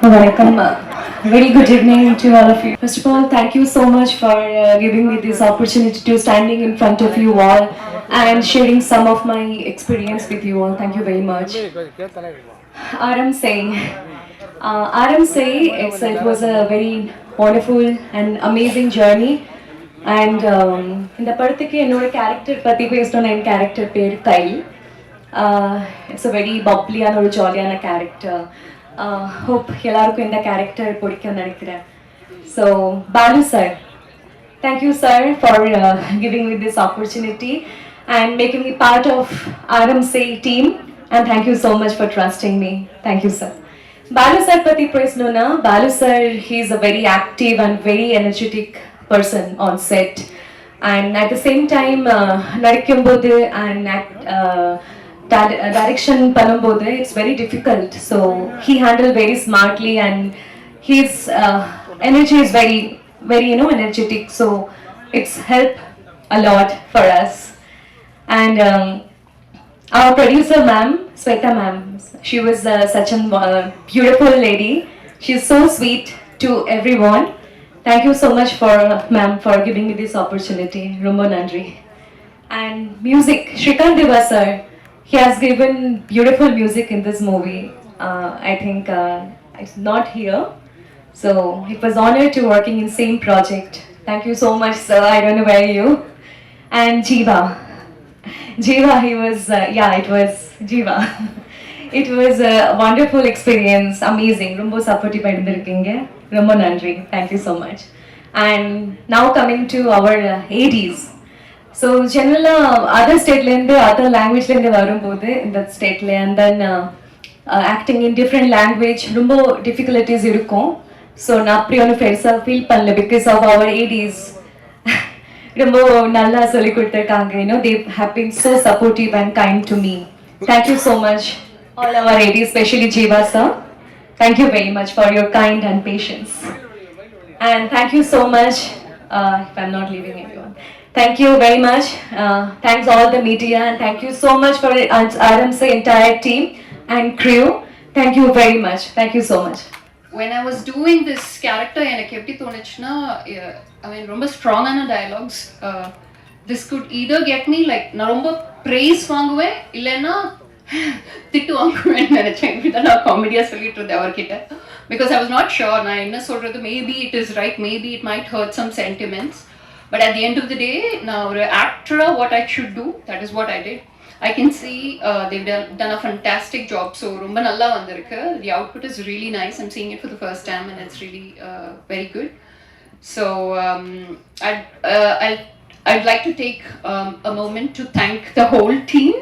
Welcome. Very good evening to all of you. First of all, thank you so much for giving me this opportunity to standing in front of you all and sharing some of my experience with you all. Thank you very much. Aram Say. Aram Say, it was a very wonderful and amazing journey. And in the படத்துக்கு என்னோட character பற்றி பேசணும்னா என் character பேர் Kyle. It's a very bubbly-ஆன ஒரு ஜாலியான character. Hope எல்லாருக்கும் இந்த character பிடிக்கும்னு நினைக்கிறேன். So Balu sir, thank you sir for giving me this opportunity and making me part of Aram Say team, and thank you so much for trusting me. Thank you sir. Balu sir pati presnona, Balu sir, he is a very active and very energetic person on set, and at the same time nadikumbodu and direction பண்ணும்போது it's very difficult, so he handled very smartly, and his energy is very very energetic, so it's helped a lot for us. And our producer ma'am, Sweta ma'am, she was such a beautiful lady. She's so sweet to everyone. Thank you so much for ma'am for giving me this opportunity. Rombo nandri. And music, Shrikant Deva sir, he has given beautiful music in this movie. I think it's not here, so it was honored to working in same project. Thank you so much sir. I don't know where you. And Jiva, he was it was Jiva. It was a wonderful experience, amazing. Rombo supportive irundirukkinga. Rombo nandri. Thank you so much. And now coming to our ADs. So generally other state lende other language lende varumbodhu in that state la, and then acting in different language rombo difficulties irukum. So na appri onu persa feel pannala because of our ADs rombo nalla solli kuduthirukanga. They have been so supportive and kind to me. Thank you so much all our ADs, especially Jiva sir. Thank you very much for your kind and patience. And thank you so much if I'm not leaving anyone. Thank you very much. Thanks all the media, and thank you so much for Aram Say entire team and crew. Thank you very much. Thank you so much. When I was doing this character, எனக்கு எப்படி தோணுச்சுன்னா, I mean ரொம்ப ஸ்ட்ராங்கான dialogues. This could either get me like நான் ரொம்ப praise வாங்குவேன், இல்லைன்னா திட்டு வாங்குவேன்னு நினைச்சேன். இப்படிதான் நான் காமெடியாக சொல்லிட்டு இருந்தேன் அவர்கிட்ட. Because I was not sure நான் என்ன சொல்றது, maybe it is right, maybe it might hurt some sentiments. But at the end of the day, now an actor, what I should do, that is what I did. I can see they've done a fantastic job. So romba nalla vandirukku. The output is really nice. I'm seeing it for the first time, and it's really very good. So I'd like to take a moment to thank the whole team,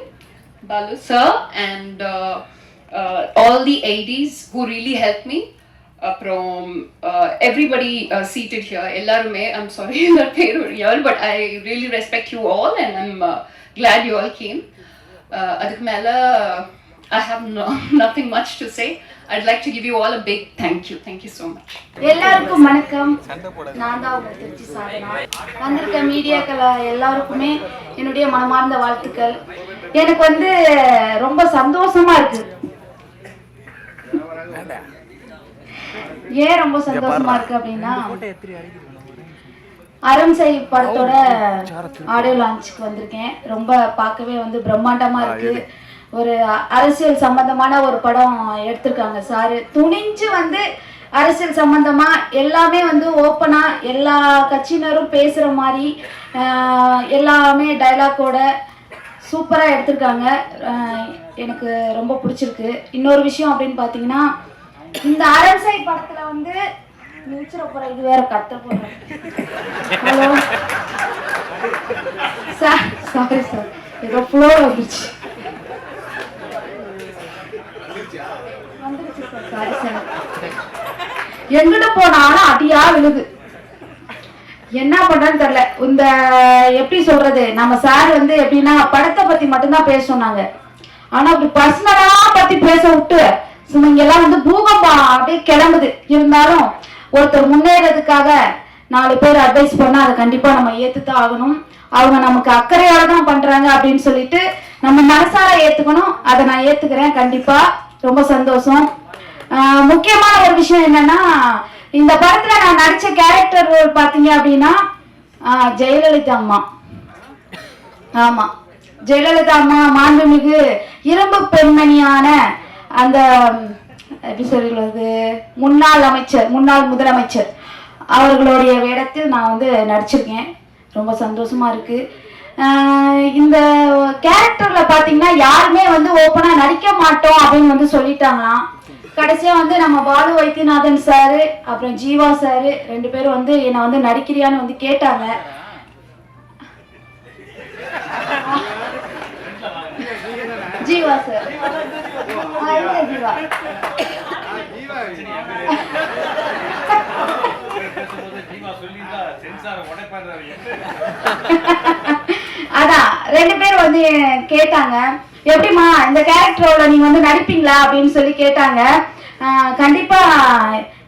Balu sir, and all the ADs who really helped me. From everybody seated here, ellarume, I'm sorry that peru y'all, but I really respect you all, and I'm glad you all came. Adukku mela I have nothing much to say. I'd like to give you all a big thank you. Thank you so much. எல்லாருக்கும் வணக்கம். நான் தான் உங்க திருச்சி சாதனா. வந்திருக்க மீடியாக்கள் எல்லாருக்குமே என்னுடைய மனமார்ந்த வாழ்த்துக்கள். எனக்கு ரொம்ப சந்தோஷமா இருக்கு. ஏன் ரொம்ப சந்தோஷமா இருக்கு அப்படின்னா, அறம் செய் படத்தோட ஆடியோ லான்ச்சுக்கு வந்திருக்கேன். ரொம்ப பார்க்கவே பிரம்மாண்டமா இருக்கு. ஒரு அரசியல் சம்பந்தமான ஒரு படம் எடுத்திருக்காங்க சார். துணிஞ்சு அரசியல் சம்பந்தமா எல்லாமே ஓப்பனா எல்லா கட்சியினரும் பேசுற மாதிரி எல்லாமே டைலாக்கோட சூப்பரா எடுத்திருக்காங்க. எனக்கு ரொம்ப பிடிச்சிருக்கு. இன்னொரு விஷயம் அப்படின்னு பார்த்தீங்கன்னா, இந்த அறம் செய் படத்துல நிச்சர போற இது வேற கத்த போறேன். ஹலோ சார், சாரி சார், ஏதோ ஃப்ளோ வந்துச்சு சார், சாரி சார். எங்கிட்ட போனாலும் அடியா விழுது. என்ன பண்றேன்னு தெரியல. இந்த எப்படி சொல்றது, நம்ம சார் எப்படின்னா படத்தை பத்தி மட்டும்தான் பேச சொன்னாங்க. ஆனா அப்படி பர்சனலா பத்தி பேச விட்டு இங்கெல்லாம் பூகம்பம் அப்படியே கிளம்புது. இருந்தாலும் ஒருத்தர் முன்னேறதுக்காக 4 பேர் அட்வைஸ் பண்ணா அதை கண்டிப்பா நம்ம ஏத்துதான் ஆகணும். அவங்க நமக்கு அக்கறையோட தான் பண்றாங்க அப்படின்னு சொல்லிட்டு நம்ம மனசார ஏத்துக்கணும். அதை நான் ஏத்துக்கிறேன் கண்டிப்பா. ரொம்ப சந்தோஷம். முக்கியமான ஒரு விஷயம் என்னன்னா, இந்த படத்துல நான் நடிச்ச கேரக்டர் ரோல் பாத்தீங்க அப்படின்னா ஜெயலலிதா அம்மா. ஆமா, ஜெயலலிதா அம்மா மாண்புமிகு இரும்பு பெண்மணியான அந்த எப்படி சொல்றது, முன்னாள் முதலமைச்சர் அவர்களுடைய வேடத்தில் நான் வந்து நடிச்சிருக்கேன். ரொம்ப சந்தோஷமா இருக்கு. இந்த கேரக்டர்ல பாத்தீங்கன்னா யாருமே வந்து ஓப்பனா நடிக்க மாட்டோம் அப்படின்னு வந்து சொல்லிட்டாங்களாம். கடைசியா வந்து நம்ம பாலு வைத்தியநாதன் சாரு அப்புறம் ஜீவா சாரு 2 பேரும் வந்து என்னை வந்து நடிக்கிறியான்னு வந்து கேட்டாங்க. ஜீவா சார் ஜீவா அதான் 2 பேர் வந்து கேட்டாங்க, எப்படிமா இந்த கேரக்டரோட நீங்க வந்து நடிப்பீங்களா அப்படின்னு சொல்லி கேட்டாங்க. கண்டிப்பா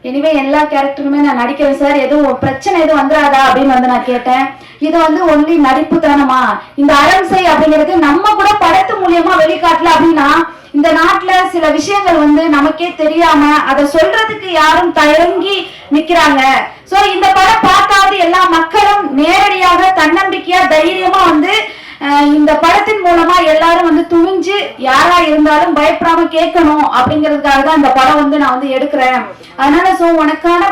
எனிவே எல்லா கேரக்டருமே நான் நடிக்கிறேன் சார், எதுவும் பிரச்சனை எதுவும் வந்துடாதா அப்படின்னு வந்து நான் கேட்டேன். இது வந்து ஒன்லி நடிப்பு தானமா, இந்த அரண்சை அப்படிங்கிறது நம்ம கூட படத்து மூலியமா வெளிக்காட்டல அப்படின்னா இந்த நாட்டுல சில விஷயங்கள் வந்து நமக்கே தெரியாம அதை சொல்றதுக்கு யாரும் தயங்கி நிக்கிறாங்க. சோ இந்த படம் பார்க்காத எல்லா மக்களும் நேரடியாக தன்னம்பிக்கையா தைரியமா வந்து இந்த படத்தின் மூலமா எல்லாரும் வந்து துணிஞ்சு யாரா இருந்தாலும் பயப்படாம கேட்கணும் அப்படிங்கிறதுக்காக தான் இந்த படம் வந்து நான் வந்து எடுக்கிறேன். அதனால சோ உனக்கான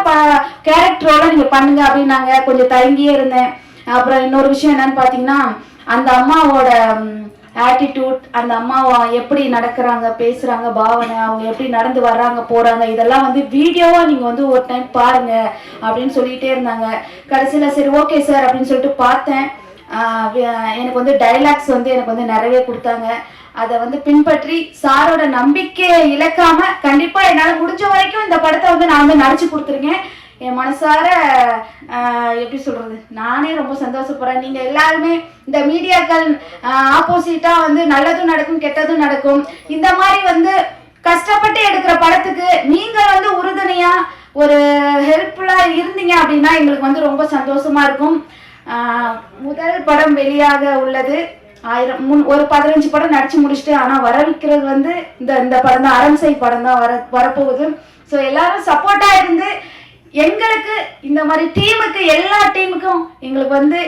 கேரக்டரோட நீங்க பண்ணுங்க அப்படின்னாங்க. கொஞ்சம் தயங்கியே இருந்தேன். அப்புறம் இன்னொரு விஷயம் என்னன்னு பாத்தீங்கன்னா, அந்த அம்மாவோட ஆட்டிடியூட், அந்த அம்மா எப்படி நடக்கிறாங்க, பேசுறாங்க, பாவனை, அவங்க எப்படி நடந்து வர்றாங்க போறாங்க, இதெல்லாம் வந்து வீடியோவா நீங்க வந்து ஒரு டைம் பாருங்க அப்படின்னு சொல்லிட்டே இருந்தாங்க. கடைசியில சரி ஓகே சார் அப்படின்னு சொல்லிட்டு பார்த்தேன். எனக்கு வந்து டைலாக்ஸ் வந்து எனக்கு வந்து நிறைய கொடுத்தாங்க. அதை வந்து பின்பற்றி சாரோட நம்பிக்கையை இழக்காம கண்டிப்பா என்னால முடிஞ்ச வரைக்கும் இந்த படத்தை வந்து நான் வந்து நடிச்சு கொடுத்துருக்கேன். என் மனசார எப்படி சொல்றது, நானே ரொம்ப சந்தோஷப்படுறேன். நீங்க எல்லாருமே இந்த மீடியாக்கள் ஆப்போசிட்டா வந்து நல்லதும் நடக்கும் கெட்டதும் நடக்கும், இந்த மாதிரி வந்து கஷ்டப்பட்டு எடுக்கிற படத்துக்கு நீங்க வந்து உறுதுணையா ஒரு ஹெல்ப்ஃபுல்லா இருந்தீங்க அப்படின்னா எங்களுக்கு வந்து ரொம்ப சந்தோஷமா இருக்கும். முதல் படம் வெளியாக உள்ளது. ஒரு 15 படம் நடிச்சு முடிச்சுட்டு, ஆனா வரவிக்கிறது வந்து இந்த படம் தான், அரண்சை படம் தான் வரப்போகுது. ஸோ எல்லாரும் சப்போர்ட்டா இருந்து எங்களுக்கு இந்த மாதிரி டீமுக்கு, எல்லா டீமுக்கும் எங்களுக்கு வந்து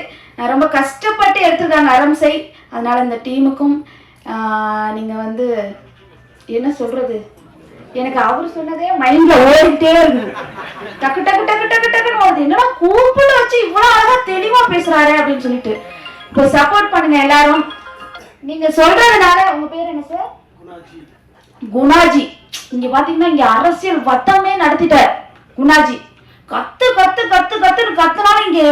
ரொம்ப கஷ்டப்பட்டு எடுத்துருக்காங்க அரண்சை. அதனால இந்த டீமுக்கும் நீங்க வந்து என்ன சொல்றது, எனக்கு அவர் சொன்னதே மைண்ட்ல ஓடிட்டே இருக்குது. டக்கு டக்கு டக்கு டக்கு டக்குன்னு ஓடுது. என்னடா கூப்பிட்டு வச்சு இவ்வளவு அழகா தெளிவா பேசுறாரு அப்படின்னு சொல்லிட்டு இப்போ சப்போர்ட் பண்ணுங்க எல்லாரும். நீங்க சொல்றதுனால. உங்க பேர் என்ன சார்? குணாஜி. இங்க பாத்தீங்கன்னா இங்க அரசியல் வட்டமே நடத்திட்டார் குணாஜி. கத்து கத்து கத்து கத்துன்னு கத்துனாலும் இங்க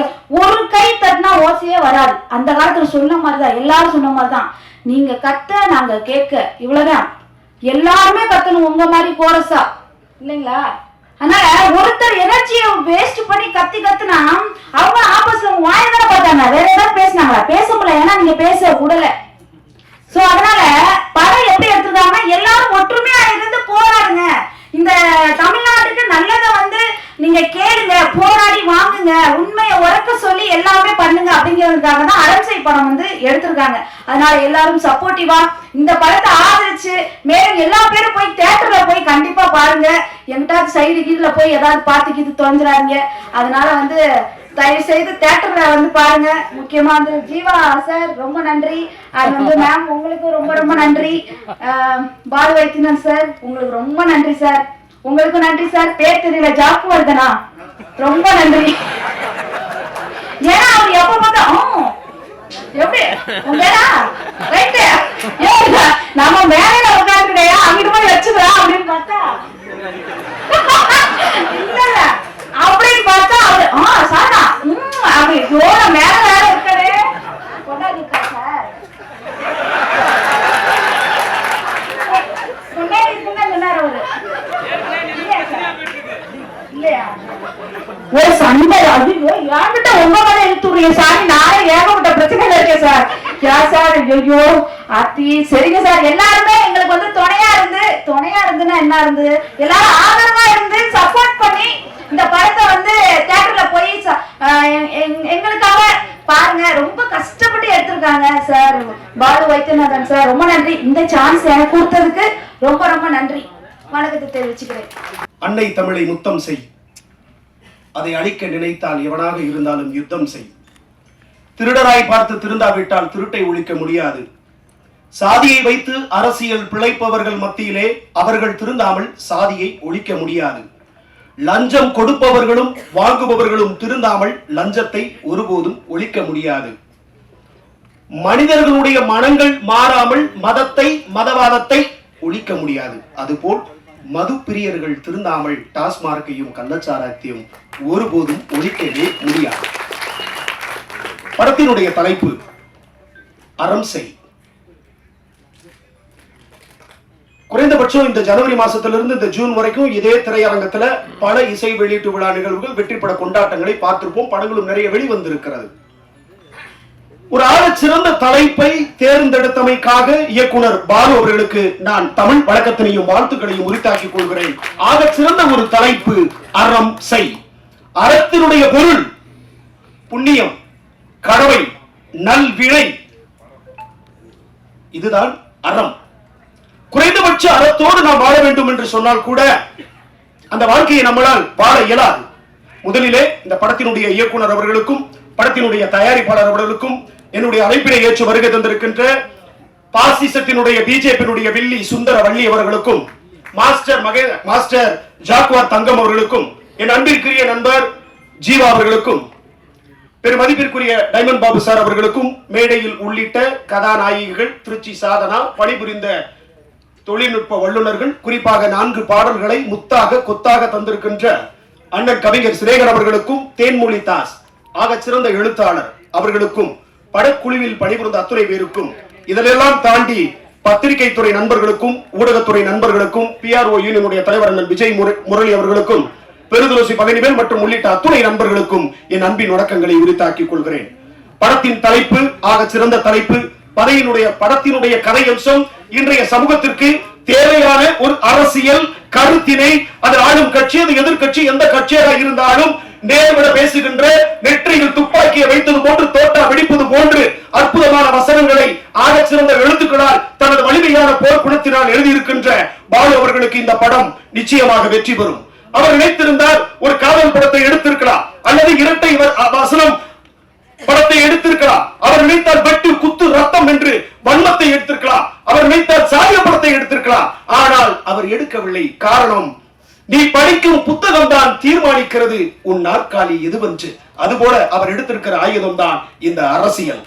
ஒரு கை தட்டினா ஓசையே வராது. அந்த காலத்துல சொன்ன மாதிரிதான், எல்லாரும் சொன்ன மாதிரிதான், நீங்க கத்த நாங்க கேட்க, இவ்வளவுதான். எல்லாருமே கத்தணும் உங்க மாதிரி கோரஸா, இல்லைங்களா? அதனால ஒருத்தர் எனர்ஜியை வேஸ்ட் பண்ணி கத்தி கத்துனா அவங்க ஆப்போசிட்ல வாயதான பார்த்தாங்க, வேற ஏதாவது பேசினாங்களா? பேச முடியல, ஏன்னா நீங்க பேச விடல. சோ அதனால படம் எப்படி எடுத்துருக்காங்கன்னா, எல்லாரும் ஒற்றுமையா இருந்து போராடுங்க, இந்த தமிழ்நாட்டுக்கு நல்லதை வந்து நீங்க கேளுங்க, போராடி வாங்குங்க, உண்மையை உறக்க சொல்லி எல்லாமே பண்ணுங்க அப்படிங்கிறதுக்காக தான் அரண்சை படம் வந்து எடுத்திருக்காங்க. அதனால எல்லாரும் சப்போர்ட்டிவா இந்த படத்தை ஆதரிச்சு மேலும் எல்லா பேரும் போய் தியேட்டர்ல போய் கண்டிப்பா பாருங்க. எங்கிட்டாவது சைடு கீழ போய் ஏதாவது பார்த்துக்கிட்டு தொலைஞ்சிடாதீங்க. அதனால வந்து தயவு செய்து தியேட்டர்ல வந்து பாருங்க. முக்கியமா வந்து ஜீவா சார் ரொம்ப நன்றி. அது வந்து மேம் உங்களுக்கு ரொம்ப ரொம்ப நன்றி. பாலு வைத்தியநாதன் சார் உங்களுக்கு ரொம்ப நன்றி சார். உங்களுக்கு நன்றி சார். பேர் தெரியல, ஜாப்பு வருதனா, ரொம்ப நன்றி. ஏன்னா அவர் எப்ப பார்த்தா எப்படி ரைட்டு நம்ம மேல உட்காந்துக்கிட்டயா அங்கிட்டு போய் வச்சுக்கிறா அப்படின்னு பார்த்தா இல்ல அப்படின்னு பார்த்தா அவரு சாரா அப்படி ஜோர மேல வேற இருக்காரு கொண்டாடிட்டா சார். முன்னாடி இருக்குன்னு சொன்னாரு அவரு. இல்லையா ஒரு சண்டை அதிகம் என்கிட்ட உங்க மேல இழுத்துறீங்க சார். நானே ஏகப்பட்ட பிரச்சனைகள் இருக்கேன் சார். ஏன் சார்? ஐயோ அத்தி சரிங்க சார். எல்லாருமே எங்களுக்கு வந்து துணையா இருந்துன்னா என்ன இருந்து எல்லாரும் ஆதரவா இருந்து சப்போர்ட் பண்ணி இந்த படத்தை வந்து தியேட்டர்ல போய் எங்களுக்காக பாருங்க. ரொம்ப கஷ்டப்பட்டு எடுத்திருக்காங்க சார். பாலு வைத்தியநாதன் சார் ரொம்ப நன்றி. இந்த சான்ஸ் எனக்கு கொடுத்ததுக்கு ரொம்ப ரொம்ப நன்றி. வணக்கத்தை தெரிவிச்சுக்கிறேன். அன்னை தமிழை முத்தம் செய், அதை அழிக்க நினைத்தால் எவனாக இருந்தாலும் யுத்தம் செய். திருடராய் பார்த்து திருந்தாவிட்டால் திருட்டை ஒழிக்க முடியாது. சாதியை வைத்து அரசியல் பிழைப்பவர்கள் மத்தியிலே அவர்கள் திருந்தாமல் சாதியை ஒழிக்க முடியாது. லஞ்சம் கொடுப்பவர்களும் வாங்குபவர்களும் திருந்தாமல் லஞ்சத்தை ஒருபோதும் ஒழிக்க முடியாது. மனிதர்களுடைய மனங்கள் மாறாமல் மதத்தை மதவாதத்தை ஒழிக்க முடியாது. அதுபோல் மது பிரியர்கள் திருந்தாமல் டாஸ்மார்க்கையும் கள்ளச்சாராயத்தையும் ஒருபோதும் ஒழிக்கவே முடியாது. படத்தினுடைய தலைப்பு அறம் செய். குறைந்தபட்சம் இந்த ஜனவரி மாசத்திலிருந்து இந்த ஜூன் வரைக்கும் இதே திரையரங்கத்துல பல இசை வெளியீட்டு விழா நிகழ்வுகள், வெற்றிப்பட கொண்டாட்டங்களை பார்த்திருப்போம். படங்களும் நிறைய வெளிவந்திருக்கிறது. ஒரு சிறந்த தலைப்பை தேர்ந்தெடுத்தமைக்காக இயக்குனர் பாலு அவர்களுக்கு நான் தமிழ் வழக்கத்தினையும் வாழ்த்துக்களையும் உரித்தாக்கிக் கொள்கிறேன். சிறந்த ஒரு தலைப்பு அறம் செய். அறத்தினுடைய பொருள் புண்ணியம், கடவை, நல்வினை. இதுதான் அறம். குறைந்தபட்ச அறத்தோடு நாம் வாழ வேண்டும் என்று சொன்னால் கூட அந்த வாழ்க்கையை நம்மளால் வாழ இயலாது. முதலிலே இந்த படத்தினுடைய இயக்குனர் அவர்களுக்கும் படத்தினுடைய தயாரிப்பாளர் அவர்களுக்கும் என்னுடைய அழைப்பினை ஏற்று வருகை தந்திருக்கின்ற பாசிசத்தினுடைய பிஜேபியினுடைய வில்லி சுந்தர வள்ளி அவர்களுக்கும் மாஸ்டர் ஜாக்குவார் தங்கம் அவர்களுக்கும் என் அன்பிற்குரிய நண்பர் ஜீவா அவர்களுக்கும் பெருமதிப்பிற்குரிய டைமண்ட் பாபு சார் அவர்களுக்கும் மேடையில் உள்ளிட்ட கதாநாயகிகள், திருச்சி சாதனா, பணிபுரிந்த தொழில்நுட்ப வல்லுநர்கள், குறிப்பாக 4 பாடல்களை முத்தாக கொத்தாக தந்திருக்கின்ற அண்ணன் கவிஞர் சிரேகர் அவர்களுக்கும், தேன்மொழி தாஸ் சிறந்த எழுத்தாளர் அவர்களுக்கும், படக்குழுவில் பணிபுரிந்த அத்துறை பேருக்கும், இதெல்லாம் தாண்டி பத்திரிகை துறை நண்பர்களுக்கும் ஊடகத்துறை நண்பர்களுக்கும் PRO யூனியனுடைய தலைவர் அண்ணன் விஜய் முரளி அவர்களுக்கும், பெருதுளசி பழனிவேல் மற்றும் உள்ளிட்ட அத்துறை நண்பர்களுக்கும் என் அன்பின் வணக்கங்களை உரித்தாக்கிக் கொள்கிறேன். படத்தின் தலைப்பு சிறந்த தலைப்பு. படத்தினுடைய கதை அம்சம் இன்றைய சமூகத்திற்கு தேவையான ஒரு அரசியல் கருத்தினை, அது ஆளும் கட்சி, அது எதிர்கட்சி, எந்த கட்சியாக இருந்தாலும் நேர்விட பேசுகின்ற, நெற்றியில் துப்பாக்கியை வைத்தது போன்று தோட்டா வெடிப்பது போன்று அற்புதமான வசனங்களை சிறந்த எழுத்துக்களால் தனது வலிமையான போர் குணத்தினால் எழுதியிருக்கின்ற பாலு அவர்களுக்கு இந்த படம் நிச்சயமாக வெற்றி பெறும். அவர் நினைத்திருந்தால் ஒரு காதல் படத்தை எடுத்திருக்கலாம், அல்லது இரட்டை வசனம் படத்தை எடுத்திருக்கலாம். அவர் நினைத்தால் வெட்டு, குத்து, ரத்தம் என்று வன்மத்தை எடுத்திருக்கலாம். அவர் நினைத்தால் சாதிய படத்தை எடுத்திருக்கலாம். ஆனால் அவர் எடுக்கவில்லை. காரணம், நீ படிக்கும் புத்தகம் தான் தீர்மானிக்கிறது உன் நாற்காலி எதுவென்று. அதுபோல அவர் எடுத்திருக்கிற ஆயுதம் தான் இந்த அரசியல்.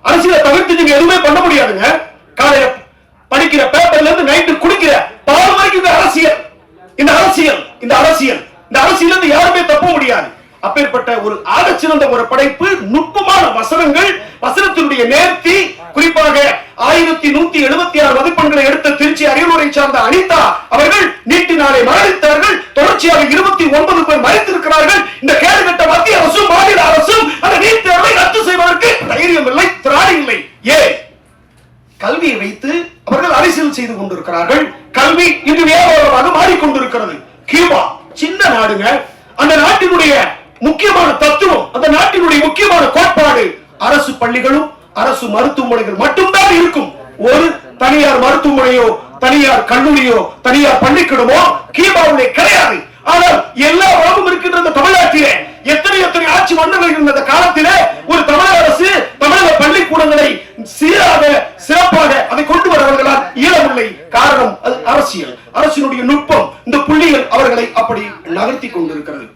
அரசியலை தவிர்த்து நீங்க எதுவுமே பண்ண முடியாதுங்க. காலையில படிக்கிற பேப்பர்ல இருந்து நைட்டு குடிக்கிற பால் வரைக்கும் இந்த அரசியல் யாருமே தப்ப முடியாது. அப்பேற்பட்ட ஒரு சிறந்த ஒரு படைப்பு, நுட்பமான வசனங்கள், வசனத்தினுடைய நேர்த்தி, குறிப்பாக 1176 மதிப்பெண்களை எடுத்த திருச்சி அரியலூரை சார்ந்த அனிதா அவர்கள் நீட்டினாலே மரணித்தார்கள். தொடர்ச்சியாக 29 பேர் மறைத்திருக்கிறார்கள். இந்த கேடுகட்ட மத்திய அரசும் மாநில அரசும் அந்த நீட் தேர்வை ரத்து செய்வதற்கு தைரியம் இல்லை, திராணி இல்லை. கல்வியை வைத்து அவர்கள் அரசியல் செய்து கொண்டிருக்கிறார்கள். கல்வி இன்று வியாபாரமாக மாறிக்கொண்டிருக்கிறது. கியூபா சின்ன நாடுங்க. அந்த நாட்டினுடைய முக்கியமான தத்துவம், அந்த நாட்டினுடைய முக்கியமான கோட்பாடு, அரசு பள்ளிகளும் அரசு மருத்துவமனைகள் மட்டும்தான் இருக்கும். ஒரு தனியார் மருத்துவமனையோ, தனியார் கல்லூரியோ, தனியார் பள்ளிக்கூடமோ கியூபாவிலே கிடையாது. ஆனால் எல்லா வளமும் இருக்கின்ற தமிழ்நாட்டிலே எத்தனை ஆட்சி மன்னர்கள் இருந்த காலத்திலே ஒரு தமிழக அரசு தமிழக பள்ளிக்கூடங்களை சீராக சிறப்பாக அதை கொண்டு வரவர்களால் இயலவில்லை. காரணம், அது அரசியல், அரசினுடைய நுட்பம், இந்த புள்ளிகள் அவர்களை அப்படி நகர்த்தி கொண்டிருக்கிறது.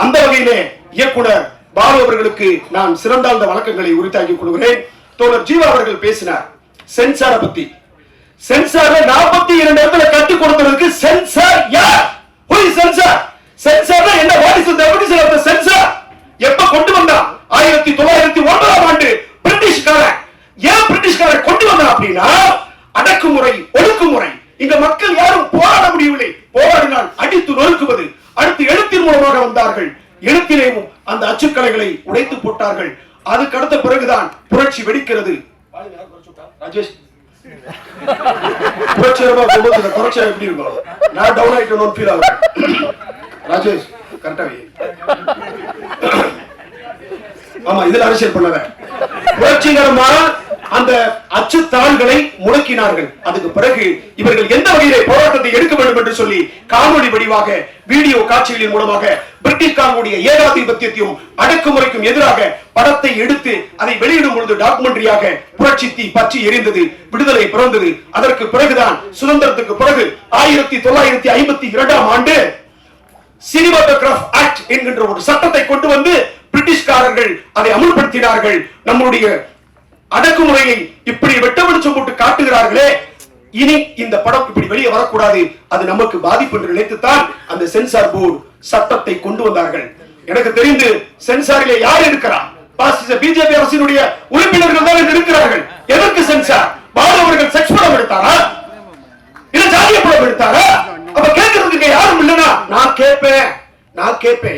அந்த வகையிலே இயக்குனர் பாலு அவர்களுக்கு நான் சிறந்தாழ்ந்த வழக்கங்களை உரித்தாக்கிக் கொள்கிறேன். தோழர் ஜீவா அவர்கள் பேசினார் சென்சார பத்தி. சென்சார் 42 இடத்துல கற்றுக் கொடுத்ததுக்கு சென்சார் யார்? சென்சார் சென்சார் என்ன? What is the definition of the sensor? எப்ப கொண்டு வந்தா? 1909ஆம் ஆண்டு பிரிட்டிஷ்காரன். ஏன் பிரிட்டிஷ்காரன் கொண்டு வந்தா அப்படின்னா, அடக்குமுறை, ஒடுக்குமுறை. இங்க மக்கள் யாரும் போராட முடியவில்லை. போராடினால் அடித்து நொறுக்குவது. அடுத்து எழுத்தின் மூலமாக வந்தார்கள். எழுத்திலேயும் அந்த அச்சுக்கலைகளை உடைத்து போட்டார்கள். அதுக்கு அடுத்த பிறகுதான் புரட்சி வெடிக்கிறது. ராஜேஷ் புரட்சிகரமா போகும்போது புரட்சி எப்படி இருக்கும்? நான் டவுன் ஆயிட்டேன்னு ஃபீல் ஆகுது. ராஜேஷ் கரெக்டாவே ஆமா, இதுல அரசியல் பண்ணல. புரட்சிகரமா அந்த அச்சுத்தாள்களை முடக்கினார்கள். அதுக்கு பிறகு இவர்கள் எந்த வகையிலே போராட்டத்தை எடுக்க வேண்டும் என்று சொல்லி காணொலி வடிவாக வீடியோ காட்சிகளின் மூலமாக பிரிட்டிஷ்காரனுடைய ஏகாதிபத்தியத்தையும் அடக்குமுறைக்கும் எதிராக படத்தை எடுத்து அதை வெளியிடும் பொழுது டாக்குமெண்டரியாக புரட்சி தீ பற்றி எரிந்தது, விடுதலை பிறந்தது. அதற்கு பிறகுதான் சுதந்திரத்துக்கு பிறகு 1952ஆம் ஆண்டு சினிமாட்டோகிராஃப் ஆக்ட் என்கின்ற ஒரு சட்டத்தை கொண்டு வந்து பிரிட்டிஷ்காரர்கள் அதை அமுல்படுத்தினார்கள். நம்முடைய அடக்குமுறையை இப்படி வெட்ட வெளிச்சம் போட்டு காட்டுகிறார்களே, இனி இந்த படம் இப்படி வெளியே வரக்கூடாது, அது நமக்கு பாதிப்பு என்று நினைத்துத்தான் அந்த சென்சார் போர்டு சட்டத்தை கொண்டு வந்தார்கள். எனக்கு தெரிந்து சென்சாரிலே யார் இருக்கிறார்? பிஜேபி அரசினுடைய உறுப்பினர்கள் தான் இருக்கிறார்கள். எதற்கு சென்சார்? பாலு அவர்கள் செக்ஸ் படம் எடுத்தாரா, இல்ல ஜாதிய படம் எடுத்தாரா? அப்ப கேட்கறதுக்கு யாரும் இல்லைன்னா நான் கேட்பேன்.